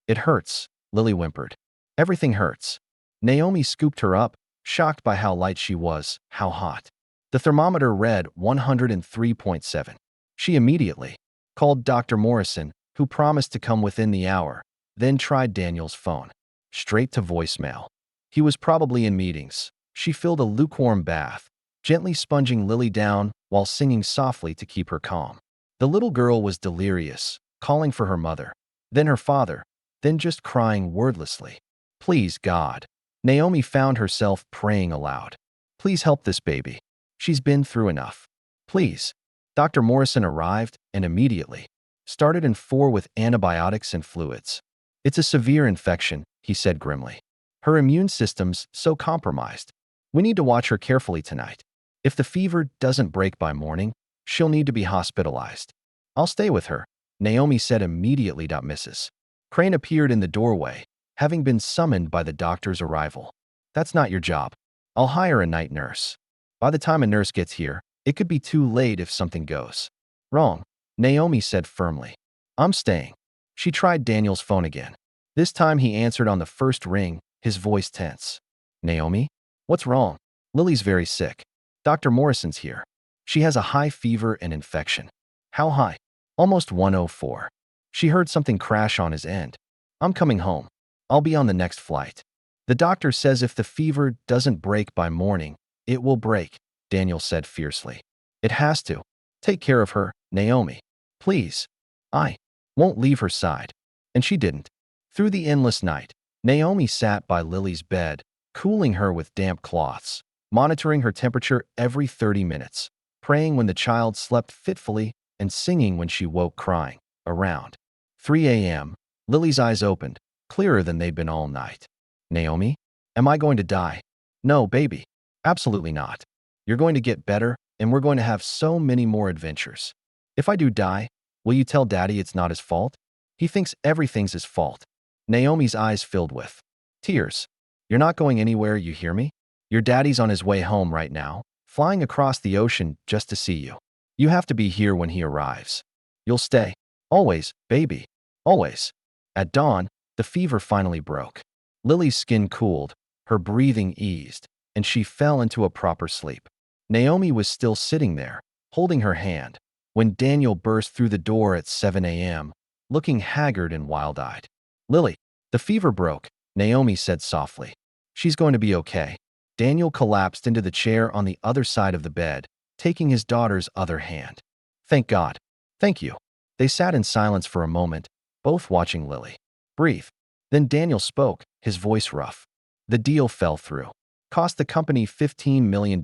S1: "It hurts," Lily whimpered. "Everything hurts." Naomi scooped her up, shocked by how light she was, how hot. The thermometer read 103.7. She immediately called Dr. Morrison, who promised to come within the hour, then tried Daniel's phone. Straight to voicemail. He was probably in meetings. She filled a lukewarm bath, gently sponging Lily down while singing softly to keep her calm. The little girl was delirious, calling for her mother, then her father, then just crying wordlessly. "Please, God." Naomi found herself praying aloud. "Please help this baby. She's been through enough. Please." Dr. Morrison arrived and immediately started in 4 with antibiotics and fluids. "It's a severe infection," he said grimly. "Her immune system's so compromised. We need to watch her carefully tonight. If the fever doesn't break by morning, she'll need to be hospitalized." "I'll stay with her," Naomi said immediately. Mrs. Crane appeared in the doorway, having been summoned by the doctor's arrival. "That's not your job. I'll hire a night nurse. By the time a nurse gets here, it could be too late if something goes wrong," Naomi said firmly. "I'm staying." She tried Daniel's phone again. This time he answered on the first ring, his voice tense. "Naomi? What's wrong?" "Lily's very sick. Dr. Morrison's here. She has a high fever and infection." "How high?" "Almost 104. She heard something crash on his end." "I'm coming home. I'll be on the next flight." "The doctor says if the fever doesn't break by morning, it will break," Daniel said fiercely. "It has to. Take care of her, Naomi. Please." "I won't leave her side." And she didn't. Through the endless night, Naomi sat by Lily's bed, cooling her with damp cloths, monitoring her temperature every 30 minutes, praying when the child slept fitfully, and singing when she woke crying. Around 3 a.m., Lily's eyes opened, clearer than they'd been all night. "Naomi? Am I going to die?" "No, baby. Absolutely not. You're going to get better, and we're going to have so many more adventures. If I do die, will you tell Daddy it's not his fault? He thinks everything's his fault." Naomi's eyes filled with tears. "You're not going anywhere, you hear me? Your daddy's on his way home right now, flying across the ocean just to see you. You have to be here when he arrives. You'll stay. Always, baby. Always." At dawn, the fever finally broke. Lily's skin cooled, her breathing eased, and she fell into a proper sleep. Naomi was still sitting there, holding her hand, when Daniel burst through the door at 7 a.m., looking haggard and wild-eyed. "Lily, the fever broke," Naomi said softly. "She's going to be okay." Daniel collapsed into the chair on the other side of the bed, taking his daughter's other hand. "Thank God. Thank you." They sat in silence for a moment, both watching Lily breathe. Then Daniel spoke, his voice rough. "The deal fell through. Cost the company $15 million.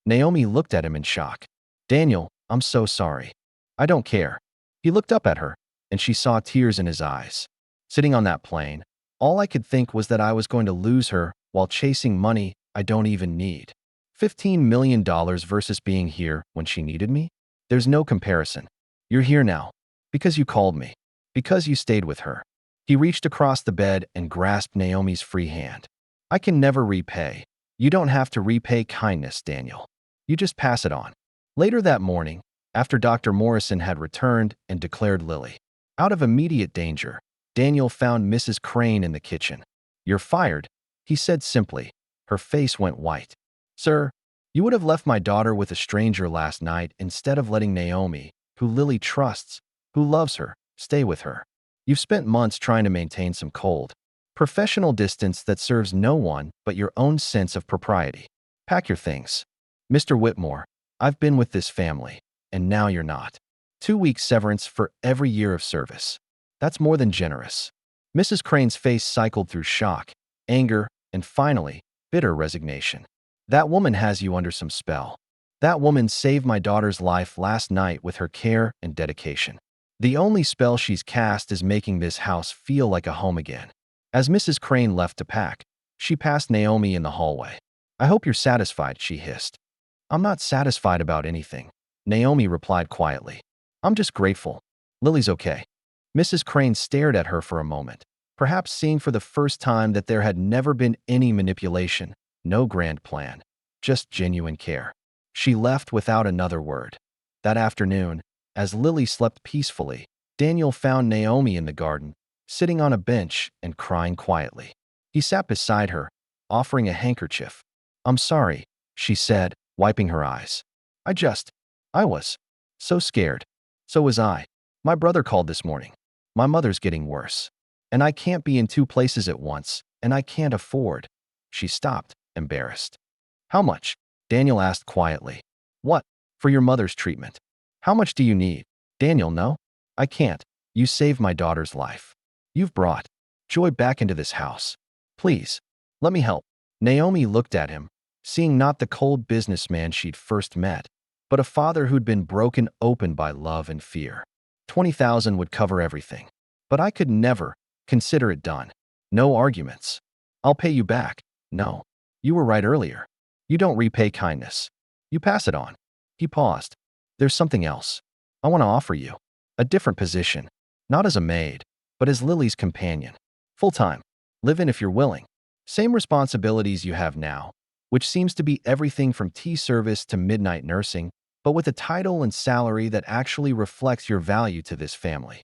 S1: Naomi looked at him in shock. "Daniel, I'm so sorry." "I don't care." He looked up at her, and she saw tears in his eyes. "Sitting on that plane, all I could think was that I was going to lose her while chasing money I don't even need. $15 million versus being here when she needed me? There's no comparison. You're here now. Because you called me. Because you stayed with her." He reached across the bed and grasped Naomi's free hand. "I can never repay. You don't have to repay kindness, Daniel. You just pass it on." Later that morning, after Dr. Morrison had returned and declared Lily out of immediate danger, Daniel found Mrs. Crane in the kitchen. "You're fired," he said simply. Her face went white. "Sir, you would have left my daughter with a stranger last night instead of letting Naomi, who Lily trusts, who loves her, stay with her. You've spent months trying to maintain some cold, professional distance that serves no one but your own sense of propriety. Pack your things. Mr. Whitmore, I've been with this family, and now you're not. 2 weeks severance for every year of service. That's more than generous." Mrs. Crane's face cycled through shock, anger, and finally, bitter resignation. "That woman has you under some spell. That woman saved my daughter's life last night with her care and dedication. The only spell she's cast is making this house feel like a home again." As Mrs. Crane left to pack, she passed Naomi in the hallway. "I hope you're satisfied," she hissed. "I'm not satisfied about anything," Naomi replied quietly. "I'm just grateful." Lily's okay. Mrs. Crane stared at her for a moment, perhaps seeing for the first time that there had never been any manipulation, no grand plan, just genuine care. She left without another word. That afternoon, as Lily slept peacefully, Daniel found Naomi in the garden, sitting on a bench and crying quietly. He sat beside her, offering a handkerchief. "I'm sorry," she said, wiping her eyes. I was so scared. So was I. My brother called this morning. My mother's getting worse. And I can't be in two places at once, and I can't afford." She stopped, embarrassed. "How much?" Daniel asked quietly. "What? For your mother's treatment. How much do you need?" "Daniel, no. I can't. You saved my daughter's life. You've brought joy back into this house. Please, let me help." Naomi looked at him, seeing not the cold businessman she'd first met, but a father who'd been broken open by love and fear. 20,000 would cover everything. "But I could never consider it done. No arguments. I'll pay you back." "No. You were right earlier. You don't repay kindness. You pass it on." He paused. "There's something else. I want to offer you. A different position. Not as a maid, but as Lily's companion. Full-time. Live-in if you're willing. Same responsibilities you have now, which seems to be everything from tea service to midnight nursing, but with a title and salary that actually reflects your value to this family."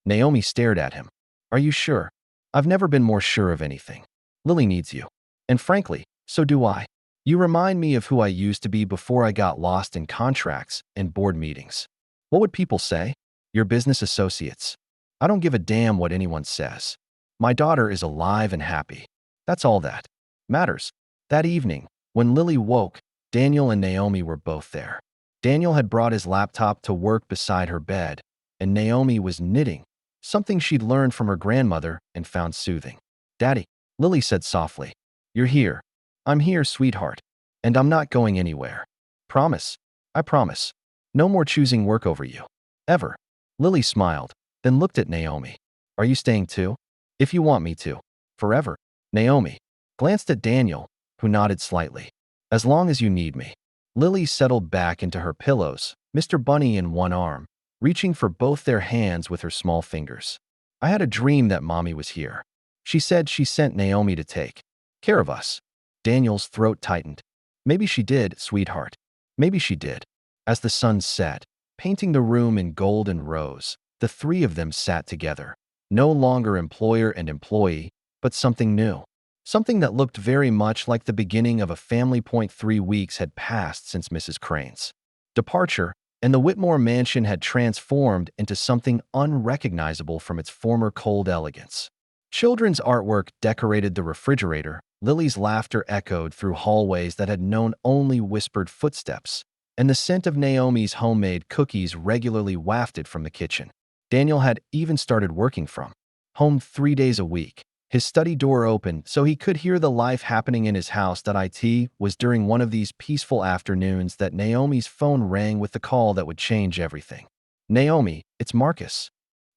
S1: Naomi stared at him. "Are you sure?" "I've never been more sure of anything. Lily needs you. And frankly, so do I. You remind me of who I used to be before I got lost in contracts and board meetings. What would people say? Your business associates. I don't give a damn what anyone says. My daughter is alive and happy. That's all that matters." That evening, when Lily woke, Daniel and Naomi were both there. Daniel had brought his laptop to work beside her bed, and Naomi was knitting, something she'd learned from her grandmother and found soothing. "Daddy," Lily said softly. "You're here." "I'm here, sweetheart. And I'm not going anywhere. Promise?" "I promise. No more choosing work over you. Ever." Lily smiled, then looked at Naomi. "Are you staying too?" "If you want me to. Forever." Naomi glanced at Daniel, who nodded slightly. "As long as you need me." Lily settled back into her pillows, Mr. Bunny in one arm, reaching for both their hands with her small fingers. "I had a dream that Mommy was here. She said she sent Naomi to take care of us." Daniel's throat tightened. "Maybe she did, sweetheart. Maybe she did." As the sun set, painting the room in gold and rose, the three of them sat together. No longer employer and employee, but something new. Something that looked very much like the beginning of a family. 3 weeks had passed since Mrs. Crane's departure, and the Whitmore mansion had transformed into something unrecognizable from its former cold elegance. Children's artwork decorated the refrigerator, Lily's laughter echoed through hallways that had known only whispered footsteps, and the scent of Naomi's homemade cookies regularly wafted from the kitchen. Daniel had even started working from home 3 days a week. His study door open so he could hear the life happening in his house. It was during one of these peaceful afternoons that Naomi's phone rang with the call that would change everything. "Naomi, it's Marcus."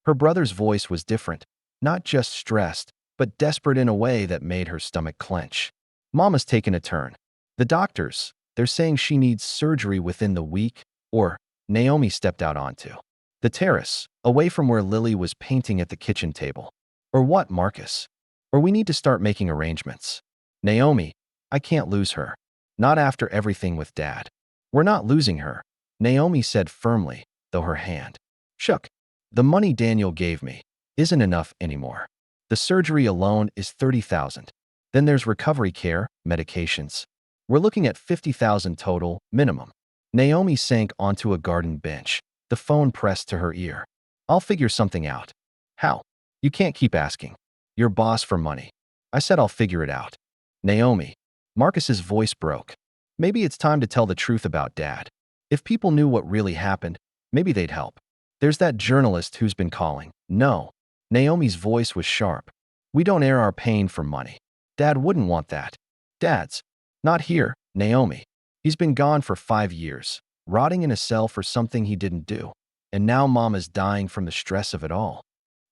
S1: Her brother's voice was different, not just stressed, but desperate in a way that made her stomach clench. "Mama's taken a turn. The doctors, they're saying she needs surgery within the week, or..." Naomi stepped out onto the terrace, away from where Lily was painting at the kitchen table. "Or what, Marcus? Or we need to start making arrangements." "Naomi, I can't lose her. Not after everything with Dad." "We're not losing her," Naomi said firmly, though her hand shook. "The money Daniel gave me isn't enough anymore. The surgery alone is 30,000. Then there's recovery care, medications. We're looking at 50,000 total, minimum." Naomi sank onto a garden bench, the phone pressed to her ear. "I'll figure something out." "How?" "You can't keep asking your boss for money." "I said I'll figure it out." "Naomi." Marcus's voice broke. "Maybe it's time to tell the truth about Dad. If people knew what really happened, maybe they'd help. There's that journalist who's been calling." "No." Naomi's voice was sharp. "We don't air our pain for money. Dad wouldn't want that." "Dad's not here, Naomi. He's been gone for 5 years, rotting in a cell for something he didn't do. And now Mama's dying from the stress of it all."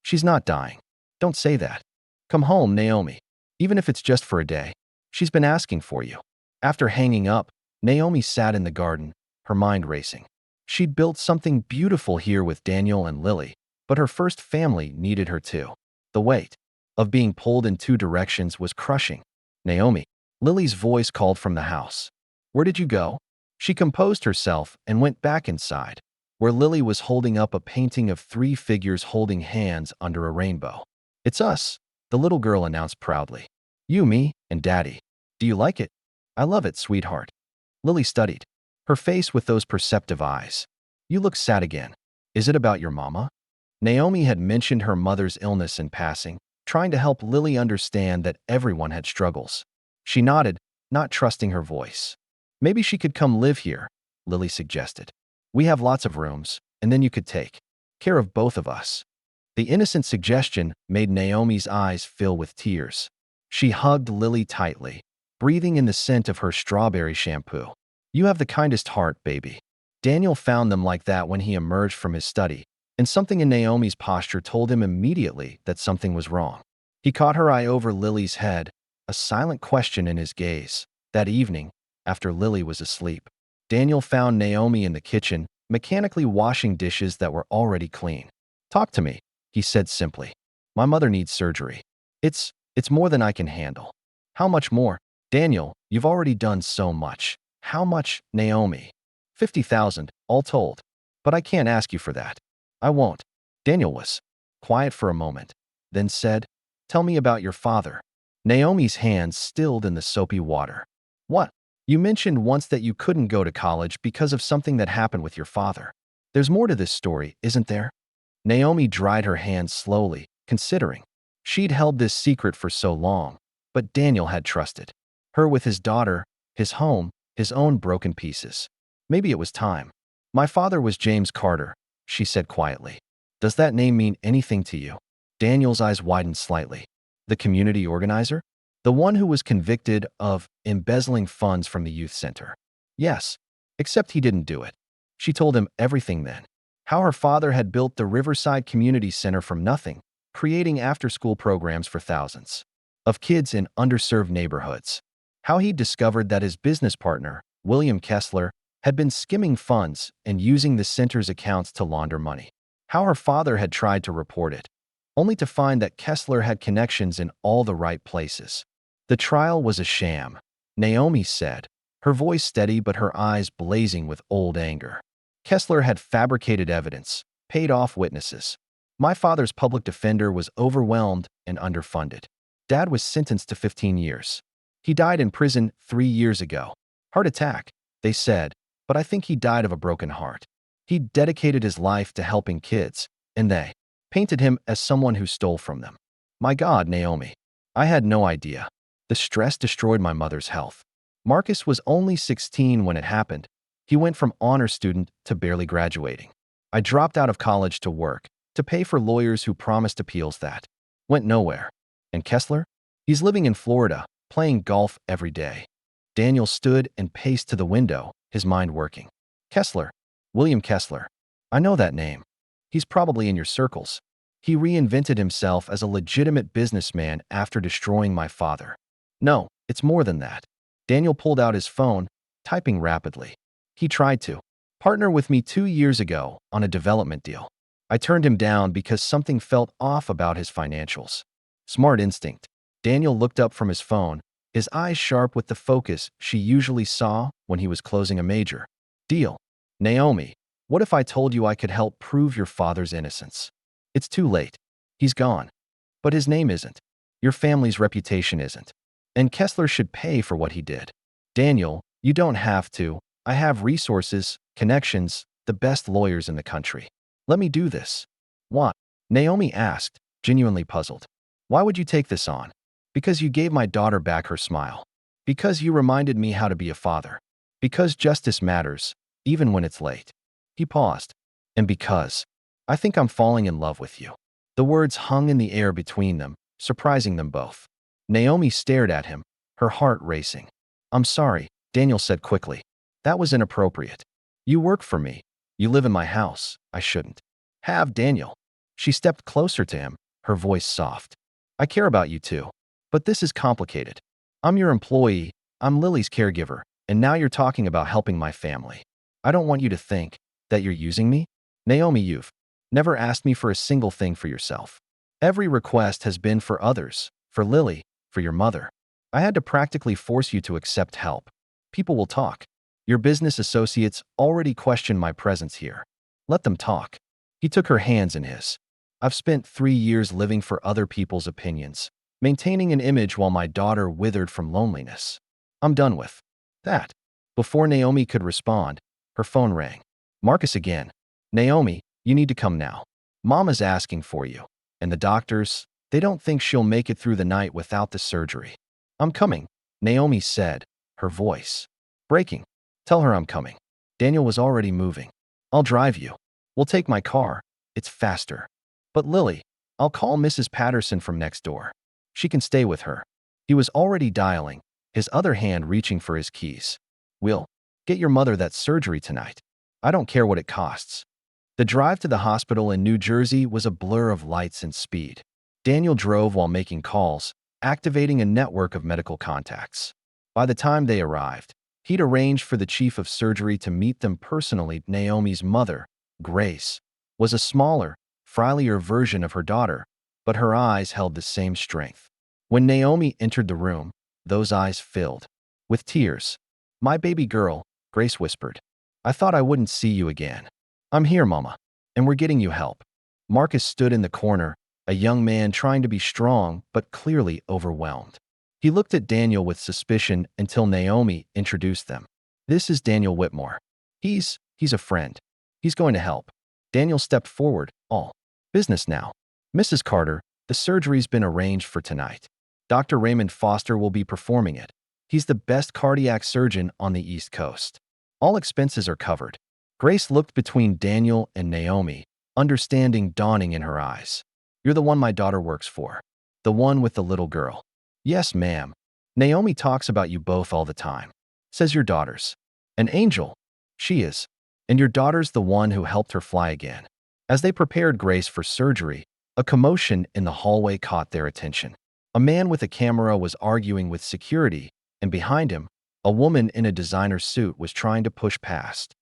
S1: "She's not dying. Don't say that. Come home, Naomi. Even if it's just for a day. She's been asking for you." After hanging up, Naomi sat in the garden, her mind racing. She'd built something beautiful here with Daniel and Lily, But her first family needed her too. The weight of being pulled in two directions was crushing. Naomi. Lily's voice called from the house. Where did you go? She composed herself and went back inside, where Lily was holding up a painting of three figures holding hands under a rainbow. It's us, the little girl announced proudly. You, me, and Daddy. Do you like it? I love it, sweetheart. Lily studied, her face with those perceptive eyes. You look sad again. Is it about your mama? Naomi had mentioned her mother's illness in passing, trying to help Lily understand that everyone had struggles. She nodded, not trusting her voice. Maybe she could come live here, Lily suggested. We have lots of rooms, and then you could take care of both of us. The innocent suggestion made Naomi's eyes fill with tears. She hugged Lily tightly, breathing in the scent of her strawberry shampoo. You have the kindest heart, baby. Daniel found them like that when he emerged from his study, and something in Naomi's posture told him immediately that something was wrong. He caught her eye over Lily's head, a silent question in his gaze. That evening, after Lily was asleep, Daniel found Naomi in the kitchen, mechanically washing dishes that were already clean. Talk to me, he said simply. My mother needs surgery. It's more than I can handle. How much more? Daniel, you've already done so much. How much, Naomi? 50,000, all told. But I can't ask you for that. I won't. Daniel was quiet for a moment, then said, Tell me about your father. Naomi's hands stilled in the soapy water. What? You mentioned once that you couldn't go to college because of something that happened with your father. There's more to this story, isn't there? Naomi dried her hands slowly, considering. She'd held this secret for so long, but Daniel had trusted her with his daughter, his home, his own broken pieces. Maybe it was time. My father was James Carter, she said quietly. Does that name mean anything to you? Daniel's eyes widened slightly. The community organizer? The one who was convicted of embezzling funds from the youth center. Yes, except he didn't do it. She told him everything then. How her father had built the Riverside Community Center from nothing, creating after-school programs for thousands of kids in underserved neighborhoods. How he discovered that his business partner, William Kessler, had been skimming funds and using the center's accounts to launder money. How her father had tried to report it, only to find that Kessler had connections in all the right places. The trial was a sham, Naomi said, her voice steady but her eyes blazing with old anger. Kessler had fabricated evidence, paid off witnesses. My father's public defender was overwhelmed and underfunded. Dad was sentenced to 15 years. He died in prison 3 years ago. Heart attack, they said, but I think he died of a broken heart. He dedicated his life to helping kids, and they painted him as someone who stole from them. My God, Naomi. I had no idea. The stress destroyed my mother's health. Marcus was only 16 when it happened. He went from honor student to barely graduating. I dropped out of college to work, to pay for lawyers who promised appeals that went nowhere. And Kessler? He's living in Florida, playing golf every day. Daniel stood and paced to the window, his mind working. Kessler. William Kessler. I know that name. He's probably in your circles. He reinvented himself as a legitimate businessman after destroying my father. No, it's more than that. Daniel pulled out his phone, typing rapidly. He tried to partner with me 2 years ago on a development deal. I turned him down because something felt off about his financials. Smart instinct. Daniel looked up from his phone, his eyes sharp with the focus she usually saw when he was closing a major deal. Naomi, what if I told you I could help prove your father's innocence? It's too late. He's gone. But his name isn't. Your family's reputation isn't. And Kessler should pay for what he did. Daniel, you don't have to. I have resources, connections, the best lawyers in the country. Let me do this. What? Naomi asked, genuinely puzzled. Why would you take this on? Because you gave my daughter back her smile. Because you reminded me how to be a father. Because justice matters, even when it's late. He paused. And because I think I'm falling in love with you. The words hung in the air between them, surprising them both. Naomi stared at him, her heart racing. I'm sorry, Daniel said quickly. That was inappropriate. You work for me. You live in my house. I shouldn't have, Daniel. She stepped closer to him, her voice soft. I care about you too. But this is complicated. I'm your employee, I'm Lily's caregiver, and now you're talking about helping my family. I don't want you to think that you're using me. Naomi, you've Never asked me for a single thing for yourself. Every request has been for others, for Lily, for your mother. I had to practically force you to accept help. People will talk. Your business associates already question my presence here. Let them talk." He took her hands in his. "I've spent 3 years living for other people's opinions, maintaining an image while my daughter withered from loneliness. I'm done with that." Before Naomi could respond, her phone rang. Marcus again. "Naomi, you need to come now. Mama's asking for you. And the doctors, they don't think she'll make it through the night without the surgery." "I'm coming," Naomi said, her voice breaking. "Tell her I'm coming." Daniel was already moving. "I'll drive you. We'll take my car. It's faster." "But Lily, I'll call Mrs. Patterson from next door. She can stay with her." He was already dialing, his other hand reaching for his keys. "We'll get your mother that surgery tonight. I don't care what it costs." The drive to the hospital in New Jersey was a blur of lights and speed. Daniel drove while making calls, activating a network of medical contacts. By the time they arrived, he'd arranged for the chief of surgery to meet them personally. Naomi's mother, Grace, was a smaller, frilier version of her daughter, but her eyes held the same strength. When Naomi entered the room, those eyes filled with tears. "My baby girl," Grace whispered. "I thought I wouldn't see you again." "I'm here, Mama, and we're getting you help." Marcus stood in the corner, a young man trying to be strong but clearly overwhelmed. He looked at Daniel with suspicion until Naomi introduced them. "This is Daniel Whitmore. He's a friend. He's going to help." Daniel stepped forward, all business now. "Mrs. Carter, the surgery's been arranged for tonight. Dr. Raymond Foster will be performing it. He's the best cardiac surgeon on the East Coast. All expenses are covered." Grace looked between Daniel and Naomi, understanding dawning in her eyes. "You're the one my daughter works for. The one with the little girl." "Yes, ma'am. Naomi talks about you both all the time. Says your daughter's an angel." "She is. And your daughter's the one who helped her fly again." As they prepared Grace for surgery, a commotion in the hallway caught their attention. A man with a camera was arguing with security, and behind him, a woman in a designer suit was trying to push past.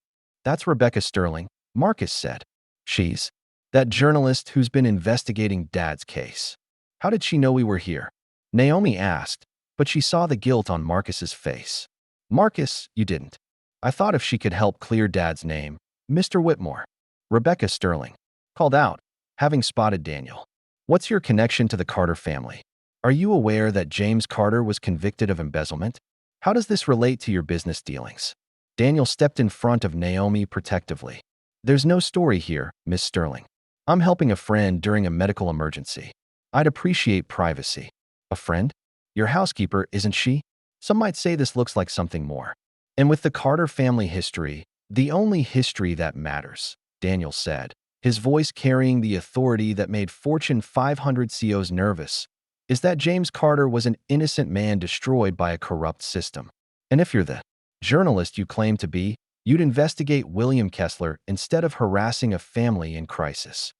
S1: "That's Rebecca Sterling," Marcus said. "She's that journalist who's been investigating Dad's case." "How did she know we were here?" Naomi asked, but she saw the guilt on Marcus's face. "Marcus, you didn't. I thought if she could help clear Dad's name, Mr. Whitmore." Rebecca Sterling called out, having spotted Daniel. "What's your connection to the Carter family? Are you aware that James Carter was convicted of embezzlement? How does this relate to your business dealings?" Daniel stepped in front of Naomi protectively. "There's no story here, Miss Sterling. I'm helping a friend during a medical emergency. I'd appreciate privacy." "A friend? Your housekeeper, isn't she?" "Some might say this looks like something more. And with the Carter family history, the only history that matters," Daniel said, his voice carrying the authority that made Fortune 500 CEOs nervous, "is that James Carter was an innocent man destroyed by a corrupt system. And if you're the journalist you claim to be, you'd investigate William Kessler instead of harassing a family in crisis."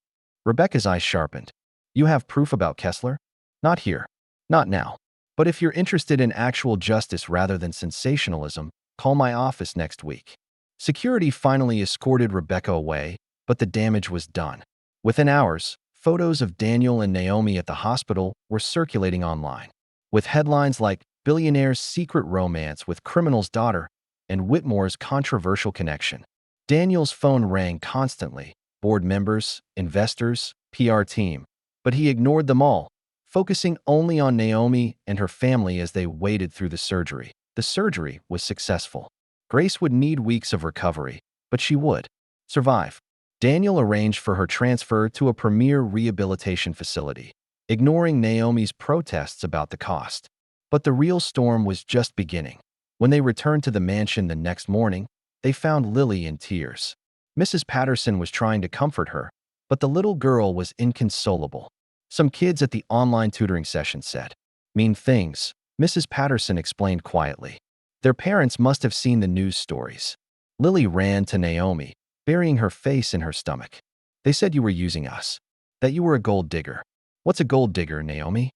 S1: Rebecca's eyes sharpened. "You have proof about Kessler?" "Not here. Not now. But if you're interested in actual justice rather than sensationalism, call my office next week." Security finally escorted Rebecca away, but the damage was done. Within hours, photos of Daniel and Naomi at the hospital were circulating online, with headlines like "Billionaire's secret romance with criminal's daughter" and "Whitmore's controversial connection." Daniel's phone rang constantly, board members, investors, PR team, but he ignored them all, focusing only on Naomi and her family as they waited through the surgery. The surgery was successful. Grace would need weeks of recovery, but she would survive. Daniel arranged for her transfer to a premier rehabilitation facility, ignoring Naomi's protests about the cost. But the real storm was just beginning. When they returned to the mansion the next morning, they found Lily in tears. Mrs. Patterson was trying to comfort her, but the little girl was inconsolable. Some kids at the online tutoring session said mean things, Mrs. Patterson explained quietly. Their parents must have seen the news stories. Lily ran to Naomi, burying her face in her stomach. "They said you were using us. That you were a gold digger." "What's a gold digger, Naomi?"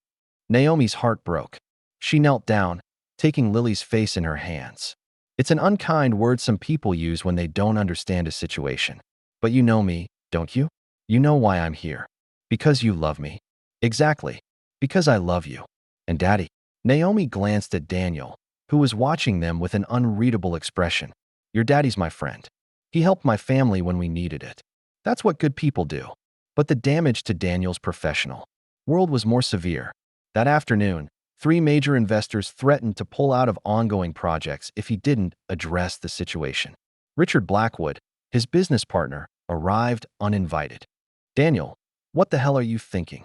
S1: Naomi's heart broke. She knelt down, taking Lily's face in her hands. "It's an unkind word some people use when they don't understand a situation. But you know me, don't you? You know why I'm here. Because you love me. Exactly. Because I love you. And Daddy. Naomi glanced at Daniel, who was watching them with an unreadable expression. Your daddy's my friend. He helped my family when we needed it. That's what good people do. But the damage to Daniel's professional world was more severe. That afternoon, 3 major investors threatened to pull out of ongoing projects if he didn't address the situation. Richard Blackwood, his business partner, arrived uninvited. Daniel, what the hell are you thinking?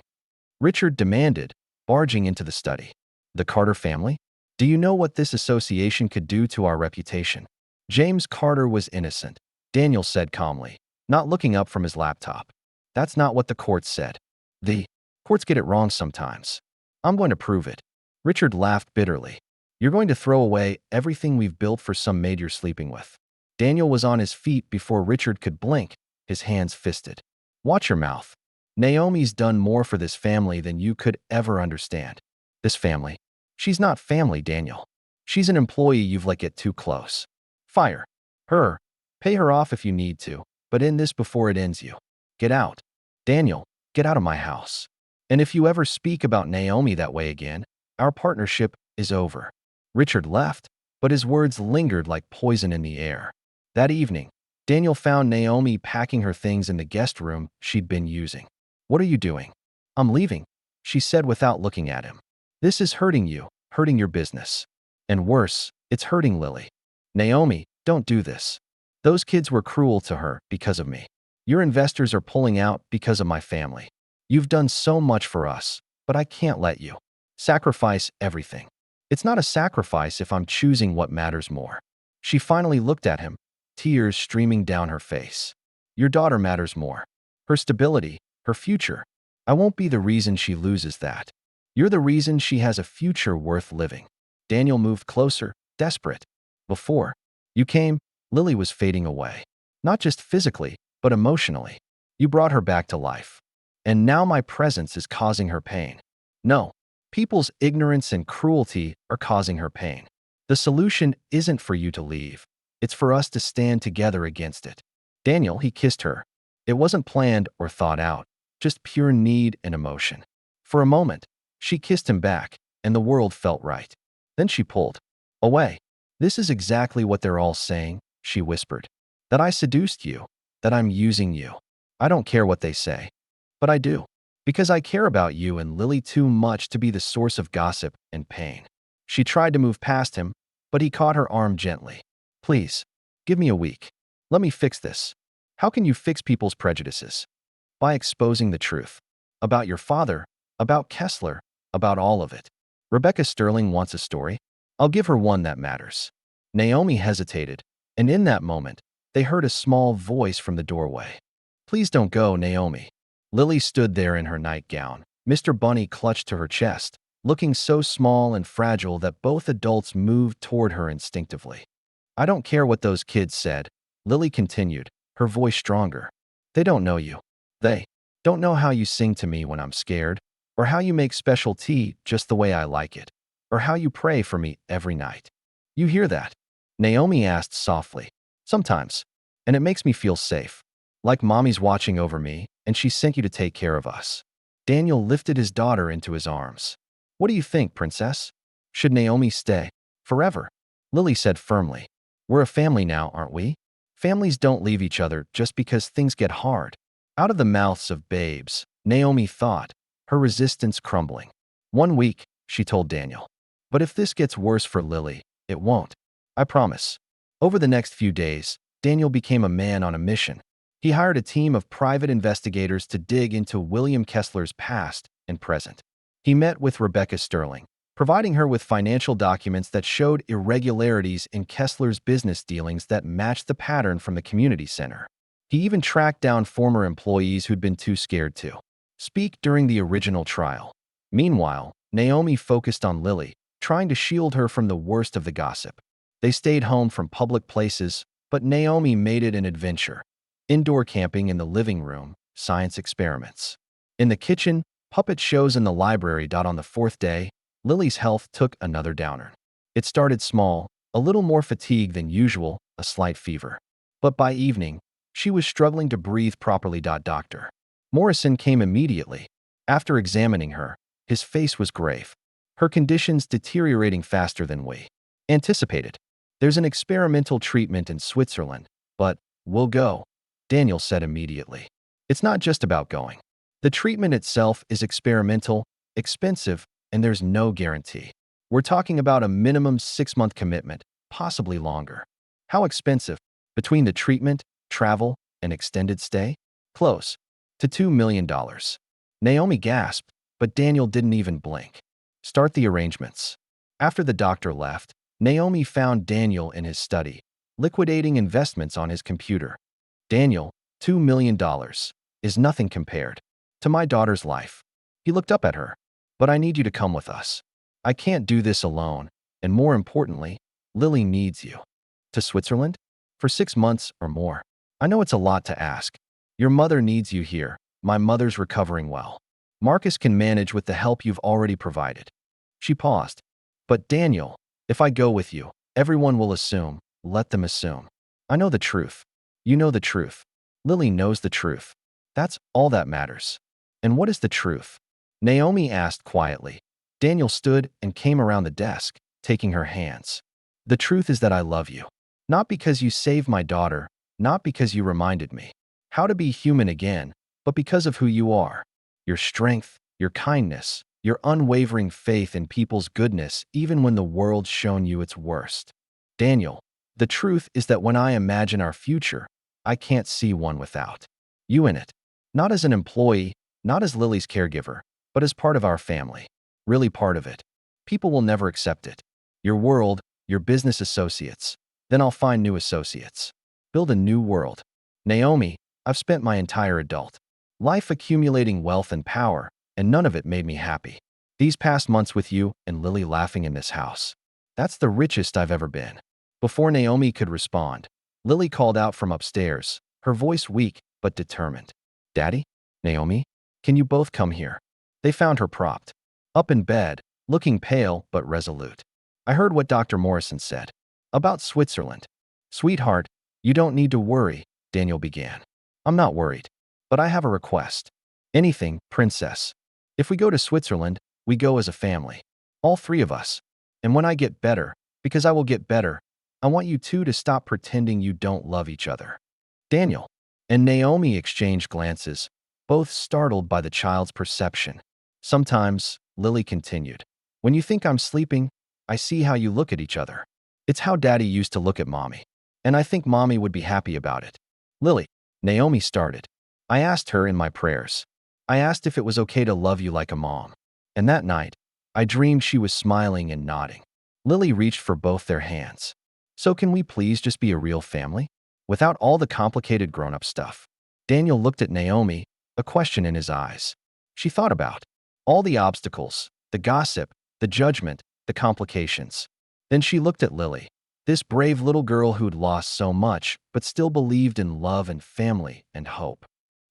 S1: Richard demanded, barging into the study. The Carter family? Do you know what this association could do to our reputation? James Carter was innocent, Daniel said calmly, not looking up from his laptop. That's not what the courts said. The courts get it wrong sometimes. I'm going to prove it. Richard laughed bitterly. You're going to throw away everything we've built for some maid you're sleeping with. Daniel was on his feet before Richard could blink, his hands fisted. Watch your mouth. Naomi's done more for this family than you could ever understand. This family? She's not family, Daniel. She's an employee you've let get too close. Fire her. Pay her off if you need to, but end this before it ends you. Get out. Daniel, get out of my house. And if you ever speak about Naomi that way again, our partnership is over. Richard left, but his words lingered like poison in the air. That evening, Daniel found Naomi packing her things in the guest room she'd been using. What are you doing? I'm leaving, she said without looking at him. This is hurting you, hurting your business. And worse, it's hurting Lily. Naomi, don't do this. Those kids were cruel to her because of me. Your investors are pulling out because of my family. You've done so much for us, but I can't let you sacrifice everything. It's not a sacrifice if I'm choosing what matters more. She finally looked at him, tears streaming down her face. Your daughter matters more. Her stability, her future. I won't be the reason she loses that. You're the reason she has a future worth living. Daniel moved closer, desperate. Before you came, Lily was fading away. Not just physically, but emotionally. You brought her back to life. And now my presence is causing her pain. No, people's ignorance and cruelty are causing her pain. The solution isn't for you to leave. It's for us to stand together against it. Daniel, he kissed her. It wasn't planned or thought out, just pure need and emotion. For a moment, she kissed him back, and the world felt right. Then she pulled away. This is exactly what they're all saying, she whispered. That I seduced you, that I'm using you. I don't care what they say. But I do. Because I care about you and Lily too much to be the source of gossip and pain. She tried to move past him, but he caught her arm gently. Please, give me a week. Let me fix this. How can you fix people's prejudices? By exposing the truth. About your father, about Kessler, about all of it. Rebecca Sterling wants a story. I'll give her one that matters. Naomi hesitated, and in that moment, they heard a small voice from the doorway. Please don't go, Naomi. Lily stood there in her nightgown. Mr. Bunny clutched to her chest, looking so small and fragile that both adults moved toward her instinctively. I don't care what those kids said, Lily continued, her voice stronger. They don't know you. They don't know how you sing to me when I'm scared, or how you make special tea just the way I like it, or how you pray for me every night. You hear that? Naomi asked softly. Sometimes. And it makes me feel safe. Like mommy's watching over me, and she sent you to take care of us. Daniel lifted his daughter into his arms. What do you think, princess? Should Naomi stay? Forever? Lily said firmly. We're a family now, aren't we? Families don't leave each other just because things get hard. Out of the mouths of babes, Naomi thought, her resistance crumbling. 1 week, she told Daniel. But if this gets worse for Lily, it won't. I promise. Over the next few days, Daniel became a man on a mission. He hired a team of private investigators to dig into William Kessler's past and present. He met with Rebecca Sterling, providing her with financial documents that showed irregularities in Kessler's business dealings that matched the pattern from the community center. He even tracked down former employees who'd been too scared to speak during the original trial. Meanwhile, Naomi focused on Lily, trying to shield her from the worst of the gossip. They stayed home from public places, but Naomi made it an adventure. Indoor camping in the living room, science experiments. In the kitchen, puppet shows in the library. On the 4th day, Lily's health took another downer. It started small, a little more fatigue than usual, a slight fever. But by evening, she was struggling to breathe properly. Doctor Morrison came immediately. After examining her, his face was grave. Her condition's deteriorating faster than we anticipated. There's an experimental treatment in Switzerland, but we'll go, Daniel said immediately. It's not just about going. The treatment itself is experimental, expensive, and there's no guarantee. We're talking about a minimum 6-month commitment, possibly longer. How expensive? Between the treatment, travel, and extended stay? Close to $2 million. Naomi gasped, but Daniel didn't even blink. Start the arrangements. After the doctor left, Naomi found Daniel in his study, liquidating investments on his computer. Daniel, $2 million is nothing compared to my daughter's life. He looked up at her. But I need you to come with us. I can't do this alone, and more importantly, Lily needs you. To Switzerland? For 6 months or more. I know it's a lot to ask. Your mother needs you here. My mother's recovering well. Marcus can manage with the help you've already provided. She paused. But Daniel, if I go with you, everyone will assume. Let them assume. I know the truth. You know the truth. Lily knows the truth. That's all that matters. And what is the truth? Naomi asked quietly. Daniel stood and came around the desk, taking her hands. The truth is that I love you. Not because you saved my daughter, not because you reminded me how to be human again, but because of who you are. Your strength, your kindness, your unwavering faith in people's goodness even when the world's shown you its worst. Daniel, the truth is that when I imagine our future, I can't see one without you in it. Not as an employee, not as Lily's caregiver, but as part of our family. Really part of it. People will never accept it. Your world, your business associates. Then I'll find new associates. Build a new world. Naomi, I've spent my entire adult life accumulating wealth and power, and none of it made me happy. These past months with you and Lily laughing in this house. That's the richest I've ever been. Before Naomi could respond, Lily called out from upstairs, her voice weak but determined. Daddy? Naomi? Can you both come here? They found her propped up in bed, looking pale but resolute. I heard what Dr. Morrison said about Switzerland. Sweetheart, you don't need to worry, Daniel began. I'm not worried, but I have a request. Anything, princess. If we go to Switzerland, we go as a family. All 3 of us. And when I get better, because I will get better, I want you 2 to stop pretending you don't love each other. Daniel and Naomi exchanged glances, both startled by the child's perception. Sometimes, Lily continued, when you think I'm sleeping, I see how you look at each other. It's how Daddy used to look at Mommy. And I think Mommy would be happy about it. Lily, Naomi started. I asked her in my prayers. I asked if it was okay to love you like a mom. And that night, I dreamed she was smiling and nodding. Lily reached for both their hands. So can we please just be a real family? Without all the complicated grown-up stuff. Daniel looked at Naomi, a question in his eyes. She thought about all the obstacles, the gossip, the judgment, the complications. Then she looked at Lily, this brave little girl who'd lost so much but still believed in love and family and hope.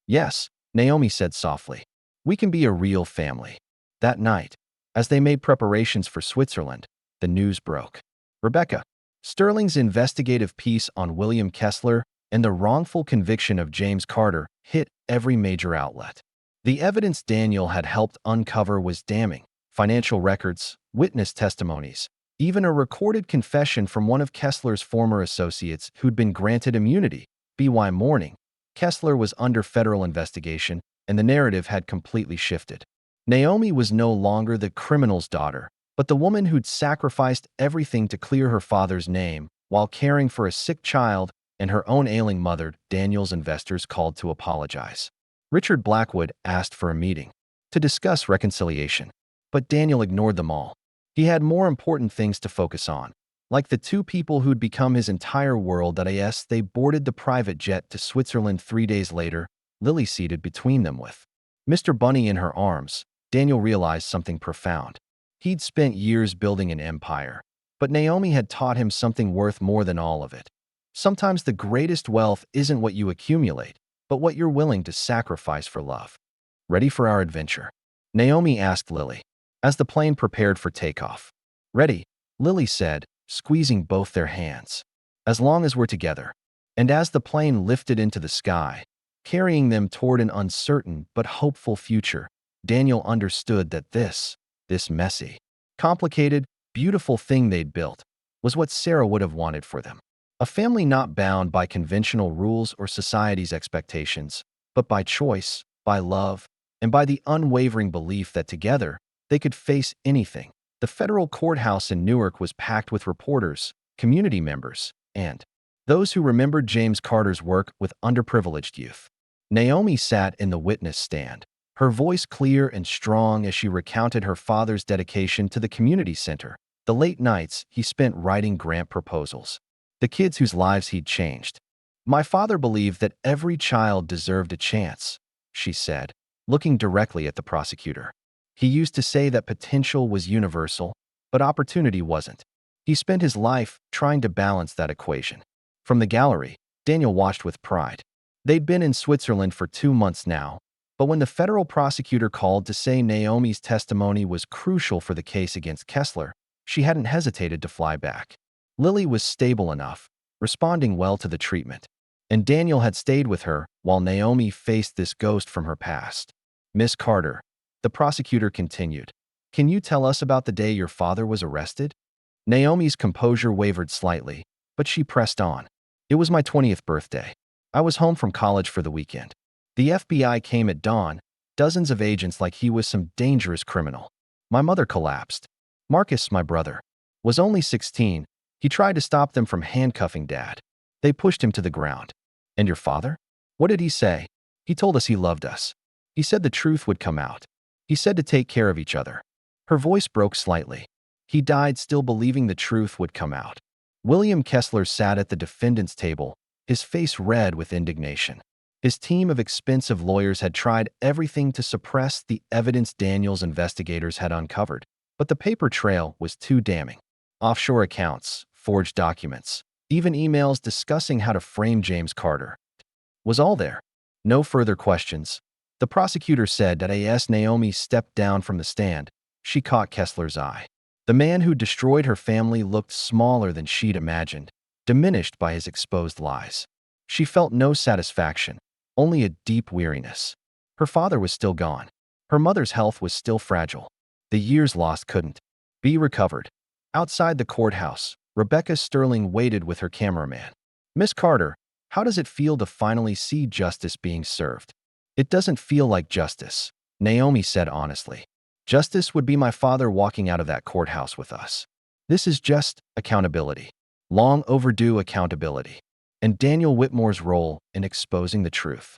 S1: Yes, Naomi said softly. We can be a real family. That night, as they made preparations for Switzerland, the news broke. Rebecca Sterling's investigative piece on William Kessler and the wrongful conviction of James Carter hit every major outlet. The evidence Daniel had helped uncover was damning. Financial records, witness testimonies, even a recorded confession from one of Kessler's former associates who'd been granted immunity. By morning, Kessler was under federal investigation, and the narrative had completely shifted. Naomi was no longer the criminal's daughter, but the woman who'd sacrificed everything to clear her father's name while caring for a sick child and her own ailing mother. Daniel's investors called to apologize. Richard Blackwood asked for a meeting to discuss reconciliation, but Daniel ignored them all. He had more important things to focus on, like the 2 people who'd become his entire world. As they boarded the private jet to Switzerland 3 days later, Lily seated between them with Mr. Bunny in her arms. Daniel realized something profound. He'd spent years building an empire, but Naomi had taught him something worth more than all of it. Sometimes the greatest wealth isn't what you accumulate, but what you're willing to sacrifice for love. Ready for our adventure? Naomi asked Lily, as the plane prepared for takeoff. Ready, Lily said, squeezing both their hands. As long as we're together. And as the plane lifted into the sky, carrying them toward an uncertain but hopeful future. Daniel understood that this messy, complicated, beautiful thing they'd built was what Sarah would have wanted for them. A family not bound by conventional rules or society's expectations, but by choice, by love, and by the unwavering belief that together they could face anything. The federal courthouse in Newark was packed with reporters, community members, and those who remembered James Carter's work with underprivileged youth. Naomi sat in the witness stand, her voice clear and strong as she recounted her father's dedication to the community center, the late nights he spent writing grant proposals, the kids whose lives he'd changed. "My father believed that every child deserved a chance," she said, looking directly at the prosecutor. "He used to say that potential was universal, but opportunity wasn't. He spent his life trying to balance that equation." From the gallery, Daniel watched with pride. They'd been in Switzerland for 2 months now, but when the federal prosecutor called to say Naomi's testimony was crucial for the case against Kessler, she hadn't hesitated to fly back. Lily was stable enough, responding well to the treatment, and Daniel had stayed with her while Naomi faced this ghost from her past. "Miss Carter," the prosecutor continued, "can you tell us about the day your father was arrested?" Naomi's composure wavered slightly, but she pressed on. "It was my 20th birthday. I was home from college for the weekend. The FBI came at dawn, dozens of agents like he was some dangerous criminal. My mother collapsed. Marcus, my brother, was only 16. He tried to stop them from handcuffing Dad. They pushed him to the ground. And your father? What did he say? He told us he loved us. He said the truth would come out. He said to take care of each other." Her voice broke slightly. "He died still believing the truth would come out." William Kessler sat at the defendant's table, his face red with indignation. His team of expensive lawyers had tried everything to suppress the evidence Daniel's investigators had uncovered, but the paper trail was too damning. Offshore accounts, forged documents, even emails discussing how to frame James Carter was all there. No further questions. The prosecutor said that as Naomi stepped down from the stand, she caught Kessler's eye. The man who destroyed her family looked smaller than she'd imagined, diminished by his exposed lies. She felt no satisfaction, only a deep weariness. Her father was still gone. Her mother's health was still fragile. The years lost couldn't be recovered. Outside the courthouse, Rebecca Sterling waited with her cameraman. "Miss Carter, how does it feel to finally see justice being served?" "It doesn't feel like justice," Naomi said honestly. "Justice would be my father walking out of that courthouse with us. This is just accountability. Long overdue accountability. And Daniel Whitmore's role in exposing the truth."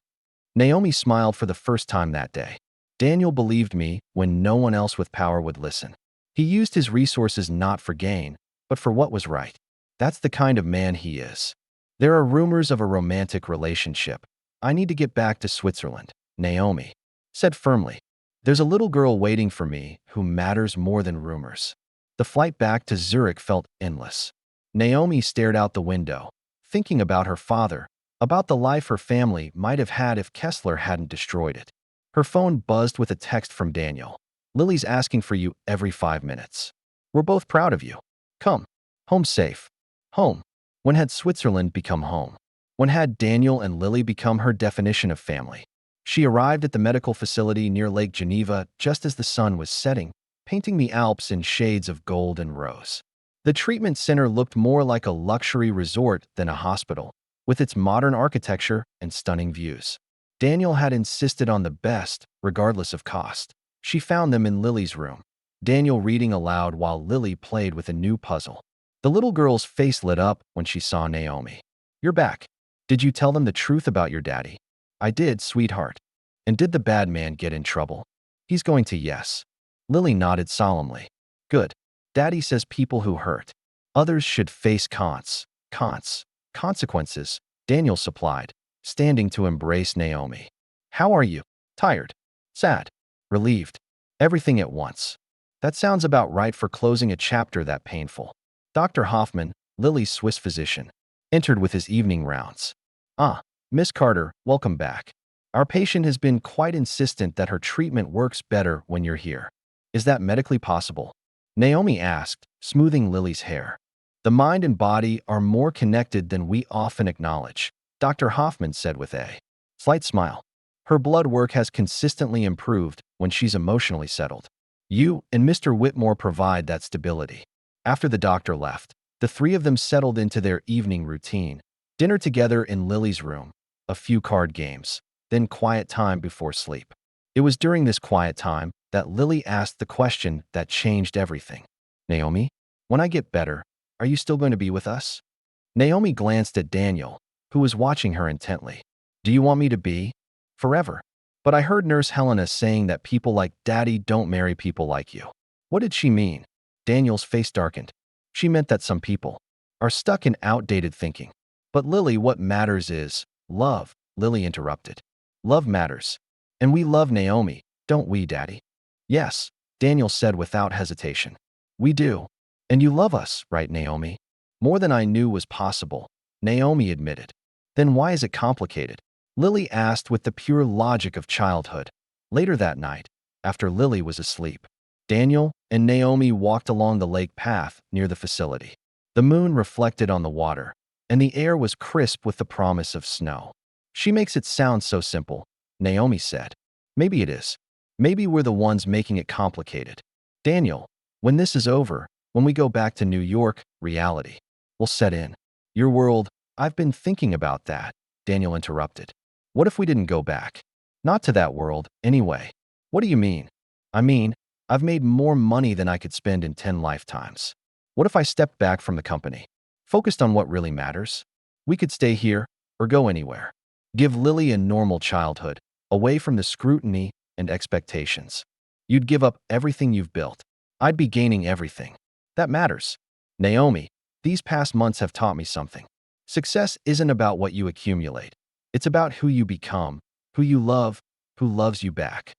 S1: Naomi smiled for the first time that day. "Daniel believed me when no one else with power would listen. He used his resources not for gain, but for what was right. That's the kind of man he is." "There are rumors of a romantic relationship. I need to get back to Switzerland," Naomi said firmly. "There's a little girl waiting for me who matters more than rumors." The flight back to Zurich felt endless. Naomi stared out the window, thinking about her father, about the life her family might have had if Kessler hadn't destroyed it. Her phone buzzed with a text from Daniel. "Lily's asking for you every 5 minutes. We're both proud of you. Come. Home safe." Home. When had Switzerland become home? When had Daniel and Lily become her definition of family? She arrived at the medical facility near Lake Geneva just as the sun was setting, painting the Alps in shades of gold and rose. The treatment center looked more like a luxury resort than a hospital, with its modern architecture and stunning views. Daniel had insisted on the best, regardless of cost. She found them in Lily's room, Daniel reading aloud while Lily played with a new puzzle. The little girl's face lit up when she saw Naomi. "You're back. Did you tell them the truth about your daddy?" "I did, sweetheart." "And did the bad man get in trouble?" "He's going to, yes." Lily nodded solemnly. "Good. Daddy says people who hurt others should face consequences," Daniel supplied, standing to embrace Naomi. "How are you? Tired? Sad? Relieved? Everything at once." "That sounds about right for closing a chapter that painful." Dr. Hoffman, Lily's Swiss physician, entered with his evening rounds. "Ah, Miss Carter, welcome back. Our patient has been quite insistent that her treatment works better when you're here. Is that medically possible?" Naomi asked, smoothing Lily's hair. "The mind and body are more connected than we often acknowledge," Dr. Hoffman said with a Slight smile. Her blood work has consistently improved when she's emotionally settled. You and Mr. Whitmore provide that stability. After the doctor left, the three of them settled into their evening routine. Dinner together in Lily's room, a few card games, then quiet time before sleep. It was during this quiet time that Lily asked the question that changed everything. Naomi, when I get better, are you still going to be with us? Naomi glanced at Daniel, who was watching her intently. Do you want me to be? Forever. But I heard Nurse Helena saying that people like Daddy don't marry people like you. What did she mean? Daniel's face darkened. She meant that some people are stuck in outdated thinking. But Lily, what matters is love, Lily interrupted. Love matters. And we love Naomi, don't we, Daddy? Yes, Daniel said without hesitation. We do. And you love us, right, Naomi? More than I knew was possible, Naomi admitted. Then why is it complicated? Lily asked with the pure logic of childhood. Later that night, after Lily was asleep, Daniel and Naomi walked along the lake path near the facility. The moon reflected on the water, and the air was crisp with the promise of snow. She makes it sound so simple, Naomi said. Maybe it is. Maybe we're the ones making it complicated. Daniel, when this is over, when we go back to New York, reality will set in. Your world, I've been thinking about that, Daniel interrupted. What if we didn't go back? Not to that world, anyway. What do you mean? I mean, I've made more money than I could spend in 10 lifetimes. What if I stepped back from the company, focused on what really matters? We could stay here or go anywhere. Give Lily a normal childhood, away from the scrutiny and expectations. You'd give up everything you've built. I'd be gaining everything. That matters. Naomi, these past months have taught me something. Success isn't about what you accumulate. It's about who you become, who you love, who loves you back.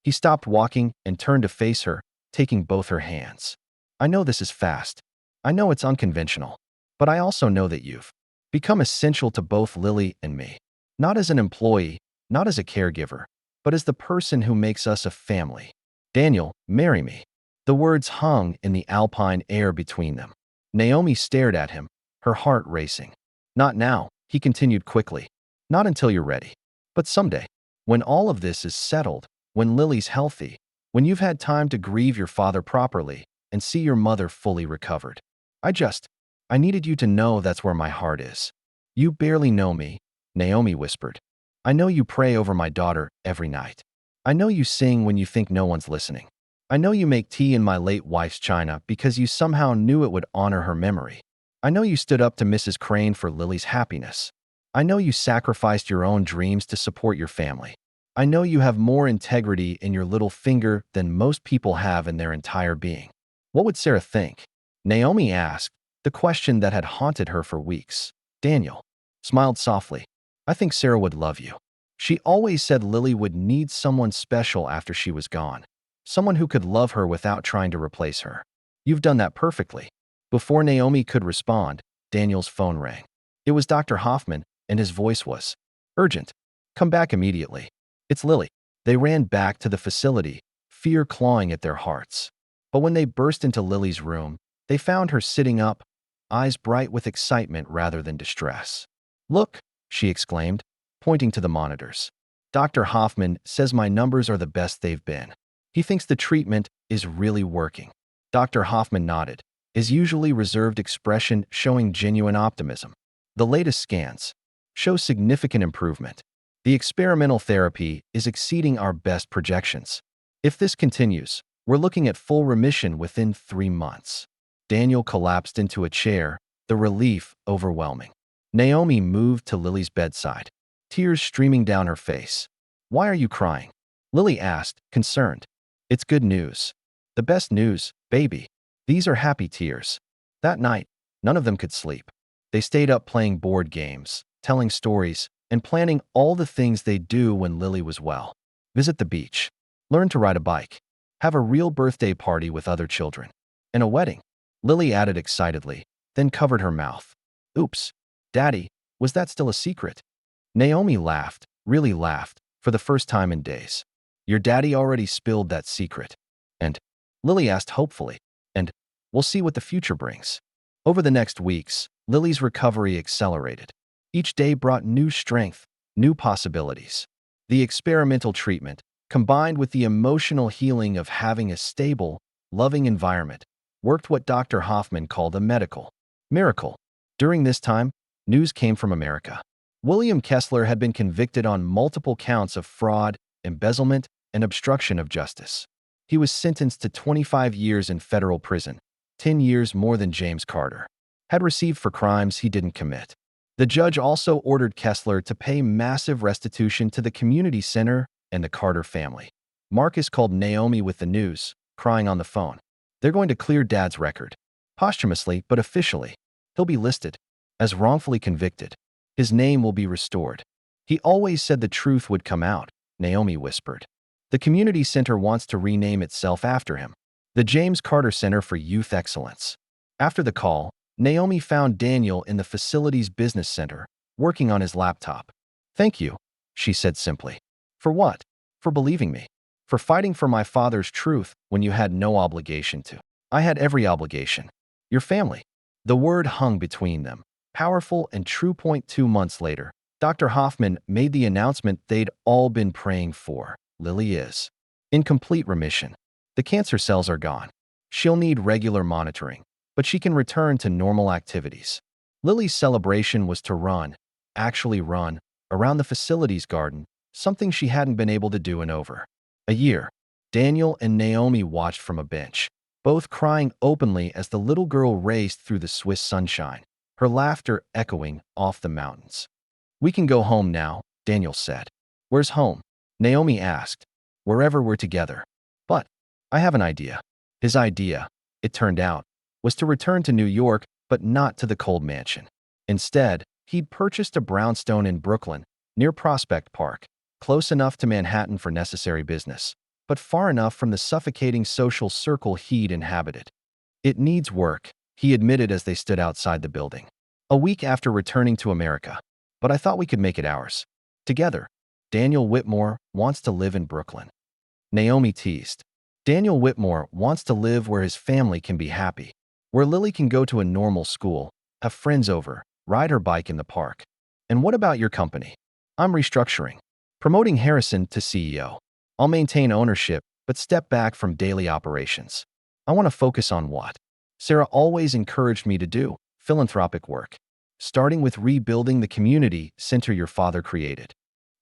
S1: He stopped walking and turned to face her, taking both her hands. I know this is fast. I know it's unconventional. But I also know that you've become essential to both Lily and me. Not as an employee, not as a caregiver, but as the person who makes us a family. Daniel, marry me. The words hung in the alpine air between them. Naomi stared at him, her heart racing. Not now, he continued quickly. Not until you're ready. But someday, when all of this is settled, when Lily's healthy, when you've had time to grieve your father properly and see your mother fully recovered. I needed you to know that's where my heart is. You barely know me, Naomi whispered. I know you pray over my daughter every night. I know you sing when you think no one's listening. I know you make tea in my late wife's china because you somehow knew it would honor her memory. I know you stood up to Mrs. Crane for Lily's happiness. I know you sacrificed your own dreams to support your family. I know you have more integrity in your little finger than most people have in their entire being. What would Sarah think? Naomi asked, the question that had haunted her for weeks. Daniel smiled softly. I think Sarah would love you. She always said Lily would need someone special after she was gone. Someone who could love her without trying to replace her. You've done that perfectly. Before Naomi could respond, Daniel's phone rang. It was Dr. Hoffman, and his voice was urgent. Come back immediately. It's Lily. They ran back to the facility, fear clawing at their hearts. But when they burst into Lily's room, they found her sitting up, eyes bright with excitement rather than distress. Look, she exclaimed, pointing to the monitors. Dr. Hoffman says my numbers are the best they've been. He thinks the treatment is really working. Dr. Hoffman nodded, his usually reserved expression showing genuine optimism. The latest scans show significant improvement. The experimental therapy is exceeding our best projections. If this continues, we're looking at full remission within 3 months. Daniel collapsed into a chair, the relief overwhelming. Naomi moved to Lily's bedside, tears streaming down her face. Why are you crying? Lily asked, concerned. It's good news. The best news, baby. These are happy tears. That night, none of them could sleep. They stayed up playing board games, telling stories, and planning all the things they'd do when Lily was well. Visit the beach, learn to ride a bike, have a real birthday party with other children, and a wedding, Lily added excitedly, then covered her mouth. Oops, Daddy, was that still a secret? Naomi laughed, really laughed, for the first time in days. Your daddy already spilled that secret. And Lily asked hopefully, and we'll see what the future brings. Over the next weeks, Lily's recovery accelerated. Each day brought new strength, new possibilities. The experimental treatment, combined with the emotional healing of having a stable, loving environment, worked what Dr. Hoffman called a medical miracle. During this time, news came from America. William Kessler had been convicted on multiple counts of fraud, embezzlement, and obstruction of justice. He was sentenced to 25 years in federal prison, 10 years more than James Carter had received for crimes he didn't commit. The judge also ordered Kessler to pay massive restitution to the community center and the Carter family. Marcus called Naomi with the news, crying on the phone. They're going to clear Dad's record. Posthumously, but officially. He'll be listed as wrongfully convicted. His name will be restored. He always said the truth would come out, Naomi whispered. The community center wants to rename itself after him. The James Carter Center for Youth Excellence. After the call, Naomi found Daniel in the facility's business center, working on his laptop. Thank you, she said simply. For what? For believing me. For fighting for my father's truth when you had no obligation to. I had every obligation. Your family. The word hung between them, powerful and true. 2 months later, Dr. Hoffman made the announcement they'd all been praying for. Lily is in complete remission. The cancer cells are gone. She'll need regular monitoring, but she can return to normal activities. Lily's celebration was to actually run, around the facility's garden, something she hadn't been able to do in over a year. Daniel and Naomi watched from a bench, both crying openly as the little girl raced through the Swiss sunshine, her laughter echoing off the mountains. We can go home now, Daniel said. Where's home? Naomi asked. Wherever we're together. But I have an idea. His idea, it turned out, was to return to New York, but not to the cold mansion. Instead, he'd purchased a brownstone in Brooklyn, near Prospect Park, close enough to Manhattan for necessary business, but far enough from the suffocating social circle he'd inhabited. It needs work, he admitted as they stood outside the building. A week after returning to America. But I thought we could make it ours. Together. Daniel Whitmore wants to live in Brooklyn. Naomi teased. Daniel Whitmore wants to live where his family can be happy, where Lily can go to a normal school, have friends over, ride her bike in the park. And what about your company? I'm restructuring. Promoting Harrison to CEO. I'll maintain ownership, but step back from daily operations. I want to focus on what Sarah always encouraged me to do, philanthropic work. Starting with rebuilding the community center your father created.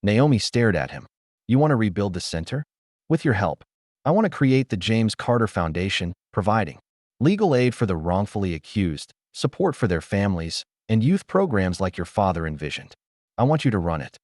S1: Naomi stared at him. You want to rebuild the center? With your help. I want to create the James Carter Foundation, providing legal aid for the wrongfully accused, support for their families, and youth programs like your father envisioned. I want you to run it.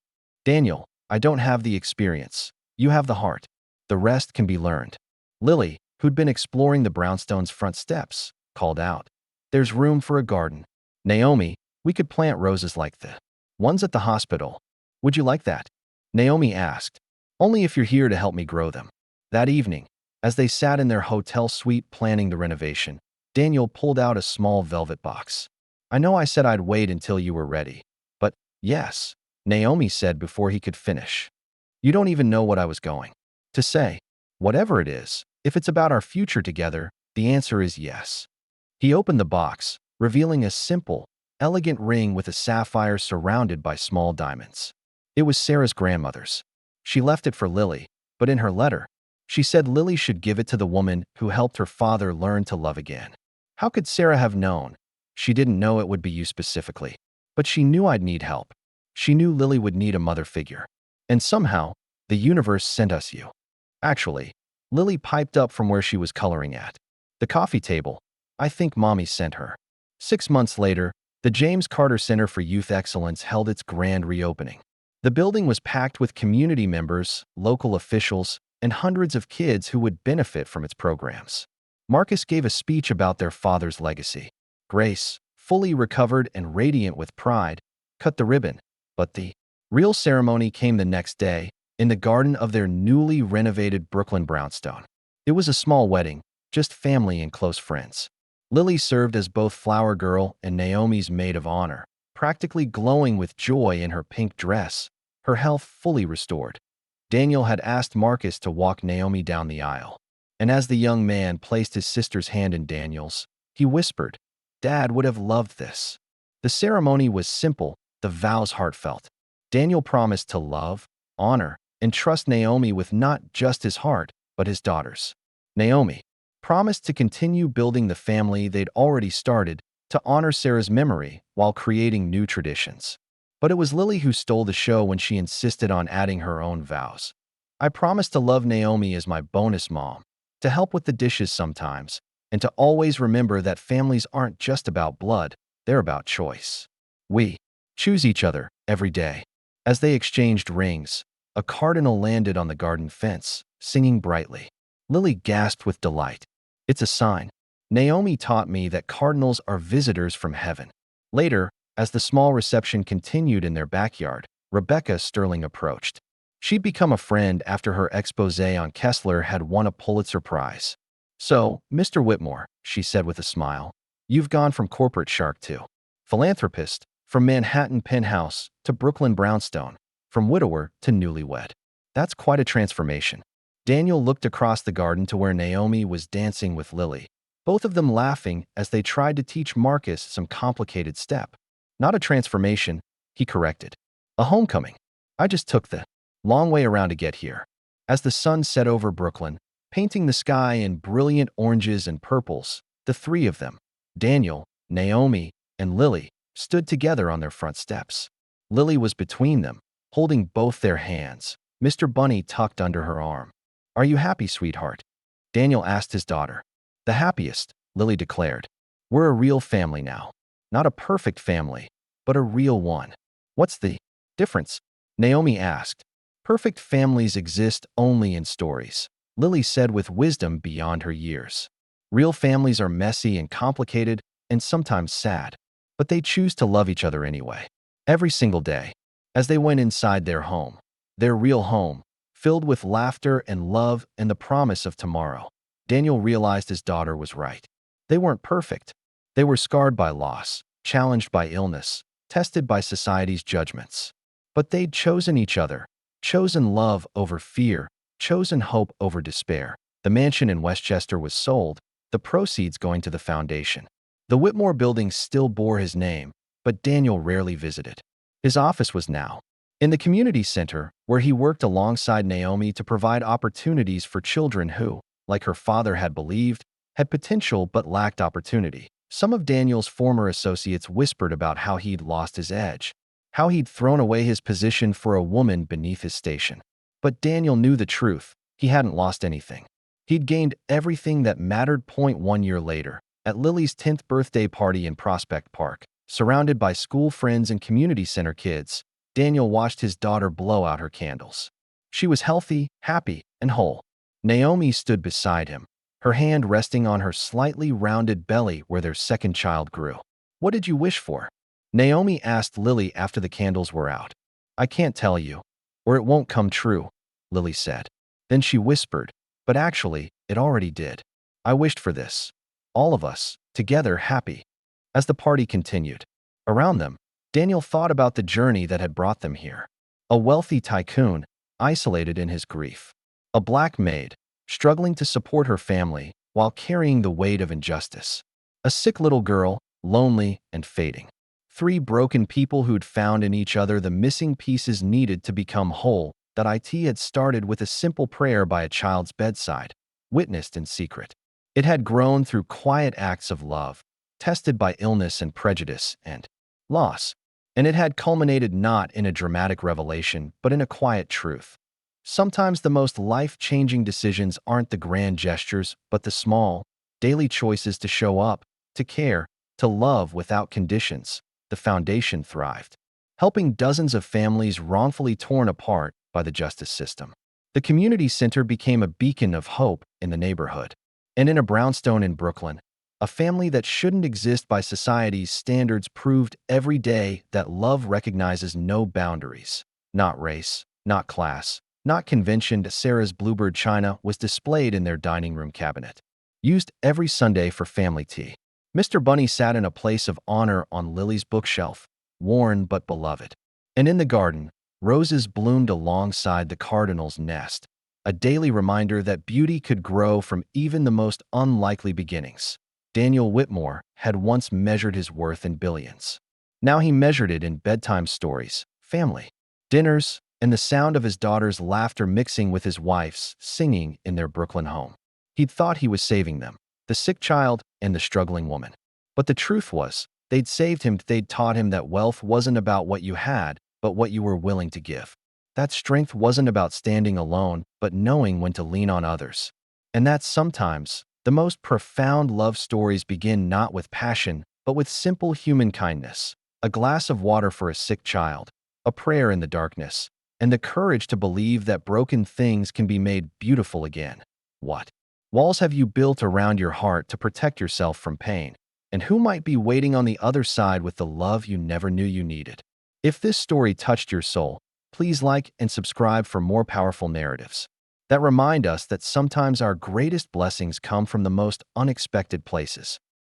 S1: Daniel, I don't have the experience. You have the heart. The rest can be learned. Lily, who'd been exploring the brownstone's front steps, called out. There's room for a garden. Naomi, we could plant roses like the ones at the hospital. Would you like that? Naomi asked. Only if you're here to help me grow them. That evening, as they sat in their hotel suite planning the renovation, Daniel pulled out a small velvet box. I know I said I'd wait until you were ready, but yes, Naomi said before he could finish. You don't even know what I was going to say. Whatever it is, if it's about our future together, the answer is yes. He opened the box, revealing a simple, elegant ring with a sapphire surrounded by small diamonds. It was Sarah's grandmother's. She left it for Lily, but in her letter, she said Lily should give it to the woman who helped her father learn to love again. How could Sarah have known? She didn't know it would be you specifically, but she knew I'd need help. She knew Lily would need a mother figure. And somehow, the universe sent us you. Actually, Lily piped up from where she was coloring at the coffee table. I think Mommy sent her. 6 months later, the James Carter Center for Youth Excellence held its grand reopening. The building was packed with community members, local officials, and hundreds of kids who would benefit from its programs. Marcus gave a speech about their father's legacy. Grace, fully recovered and radiant with pride, cut the ribbon, but the real ceremony came the next day, in the garden of their newly renovated Brooklyn brownstone. It was a small wedding, just family and close friends. Lily served as both flower girl and Naomi's maid of honor, practically glowing with joy in her pink dress, her health fully restored. Daniel had asked Marcus to walk Naomi down the aisle, and as the young man placed his sister's hand in Daniel's, he whispered, Dad would have loved this. The ceremony was simple, the vows heartfelt. Daniel promised to love, honor, and trust Naomi with not just his heart, but his daughters. Naomi promised to continue building the family they'd already started, to honor Sarah's memory while creating new traditions. But it was Lily who stole the show when she insisted on adding her own vows. I promised to love Naomi as my bonus mom, to help with the dishes sometimes, and to always remember that families aren't just about blood, they're about choice. We choose each other every day. As they exchanged rings, a cardinal landed on the garden fence, singing brightly. Lily gasped with delight. It's a sign. Naomi taught me that cardinals are visitors from heaven. Later, as the small reception continued in their backyard, Rebecca Sterling approached. She'd become a friend after her exposé on Kessler had won a Pulitzer Prize. "So, Mr. Whitmore," she said with a smile, "you've gone from corporate shark to philanthropist, from Manhattan penthouse to Brooklyn brownstone, from widower to newlywed. That's quite a transformation." Daniel looked across the garden to where Naomi was dancing with Lily, both of them laughing as they tried to teach Marcus some complicated step. "Not a transformation," he corrected. "A homecoming. I just took the long way around to get here." As the sun set over Brooklyn, painting the sky in brilliant oranges and purples, the three of them, Daniel, Naomi, and Lily, stood together on their front steps. Lily was between them, holding both their hands, Mr. Bunny tucked under her arm. "Are you happy, sweetheart?" Daniel asked his daughter. "The happiest," Lily declared. "We're a real family now. Not a perfect family, but a real one." "What's the difference?" Naomi asked. "Perfect families exist only in stories," Lily said with wisdom beyond her years. "Real families are messy and complicated and sometimes sad, but they choose to love each other anyway. Every single day." As they went inside their home, their real home, filled with laughter and love and the promise of tomorrow, Daniel realized his daughter was right. They weren't perfect. They were scarred by loss, challenged by illness, tested by society's judgments. But they'd chosen each other, chosen love over fear, chosen hope over despair. The mansion in Westchester was sold, the proceeds going to the foundation. The Whitmore building still bore his name, but Daniel rarely visited. His office was now in the community center, where he worked alongside Naomi to provide opportunities for children who, like her father had believed, had potential but lacked opportunity. Some of Daniel's former associates whispered about how he'd lost his edge, how he'd thrown away his position for a woman beneath his station. But Daniel knew the truth. He hadn't lost anything. He'd gained everything that mattered. 1 year later, at Lily's 10th birthday party in Prospect Park, surrounded by school friends and community center kids, Daniel watched his daughter blow out her candles. She was healthy, happy, and whole. Naomi stood beside him, her hand resting on her slightly rounded belly where their second child grew. "What did you wish for?" Naomi asked Lily after the candles were out. "I can't tell you, or it won't come true," Lily said. Then she whispered, "But actually, it already did. I wished for this. All of us, together, happy." As the party continued, around them, Daniel thought about the journey that had brought them here. A wealthy tycoon, isolated in his grief. A black maid, struggling to support her family while carrying the weight of injustice. A sick little girl, lonely and fading. Three broken people who'd found in each other the missing pieces needed to become whole, that IT had started with a simple prayer by a child's bedside, witnessed in secret. It had grown through quiet acts of love, tested by illness and prejudice and loss. And it had culminated not in a dramatic revelation, but in a quiet truth. Sometimes the most life-changing decisions aren't the grand gestures, but the small, daily choices to show up, to care, to love without conditions. The foundation thrived, helping dozens of families wrongfully torn apart by the justice system. The community center became a beacon of hope in the neighborhood. And in a brownstone in Brooklyn, a family that shouldn't exist by society's standards proved every day that love recognizes no boundaries. Not race, not class, not convention. Sarah's bluebird china was displayed in their dining room cabinet, used every Sunday for family tea. Mr. Bunny sat in a place of honor on Lily's bookshelf, worn but beloved. And in the garden, roses bloomed alongside the cardinal's nest, a daily reminder that beauty could grow from even the most unlikely beginnings. Daniel Whitmore had once measured his worth in billions. Now he measured it in bedtime stories, family, dinners, and the sound of his daughter's laughter mixing with his wife's singing in their Brooklyn home. He'd thought he was saving them, the sick child and the struggling woman. But the truth was, they'd saved him. They'd taught him that wealth wasn't about what you had, but what you were willing to give. That strength wasn't about standing alone, but knowing when to lean on others. And that sometimes, the most profound love stories begin not with passion, but with simple human kindness. A glass of water for a sick child, a prayer in the darkness, and the courage to believe that broken things can be made beautiful again. What walls have you built around your heart to protect yourself from pain? And who might be waiting on the other side with the love you never knew you needed? If this story touched your soul, please like and subscribe for more powerful narratives that remind us that sometimes our greatest blessings come from the most unexpected places.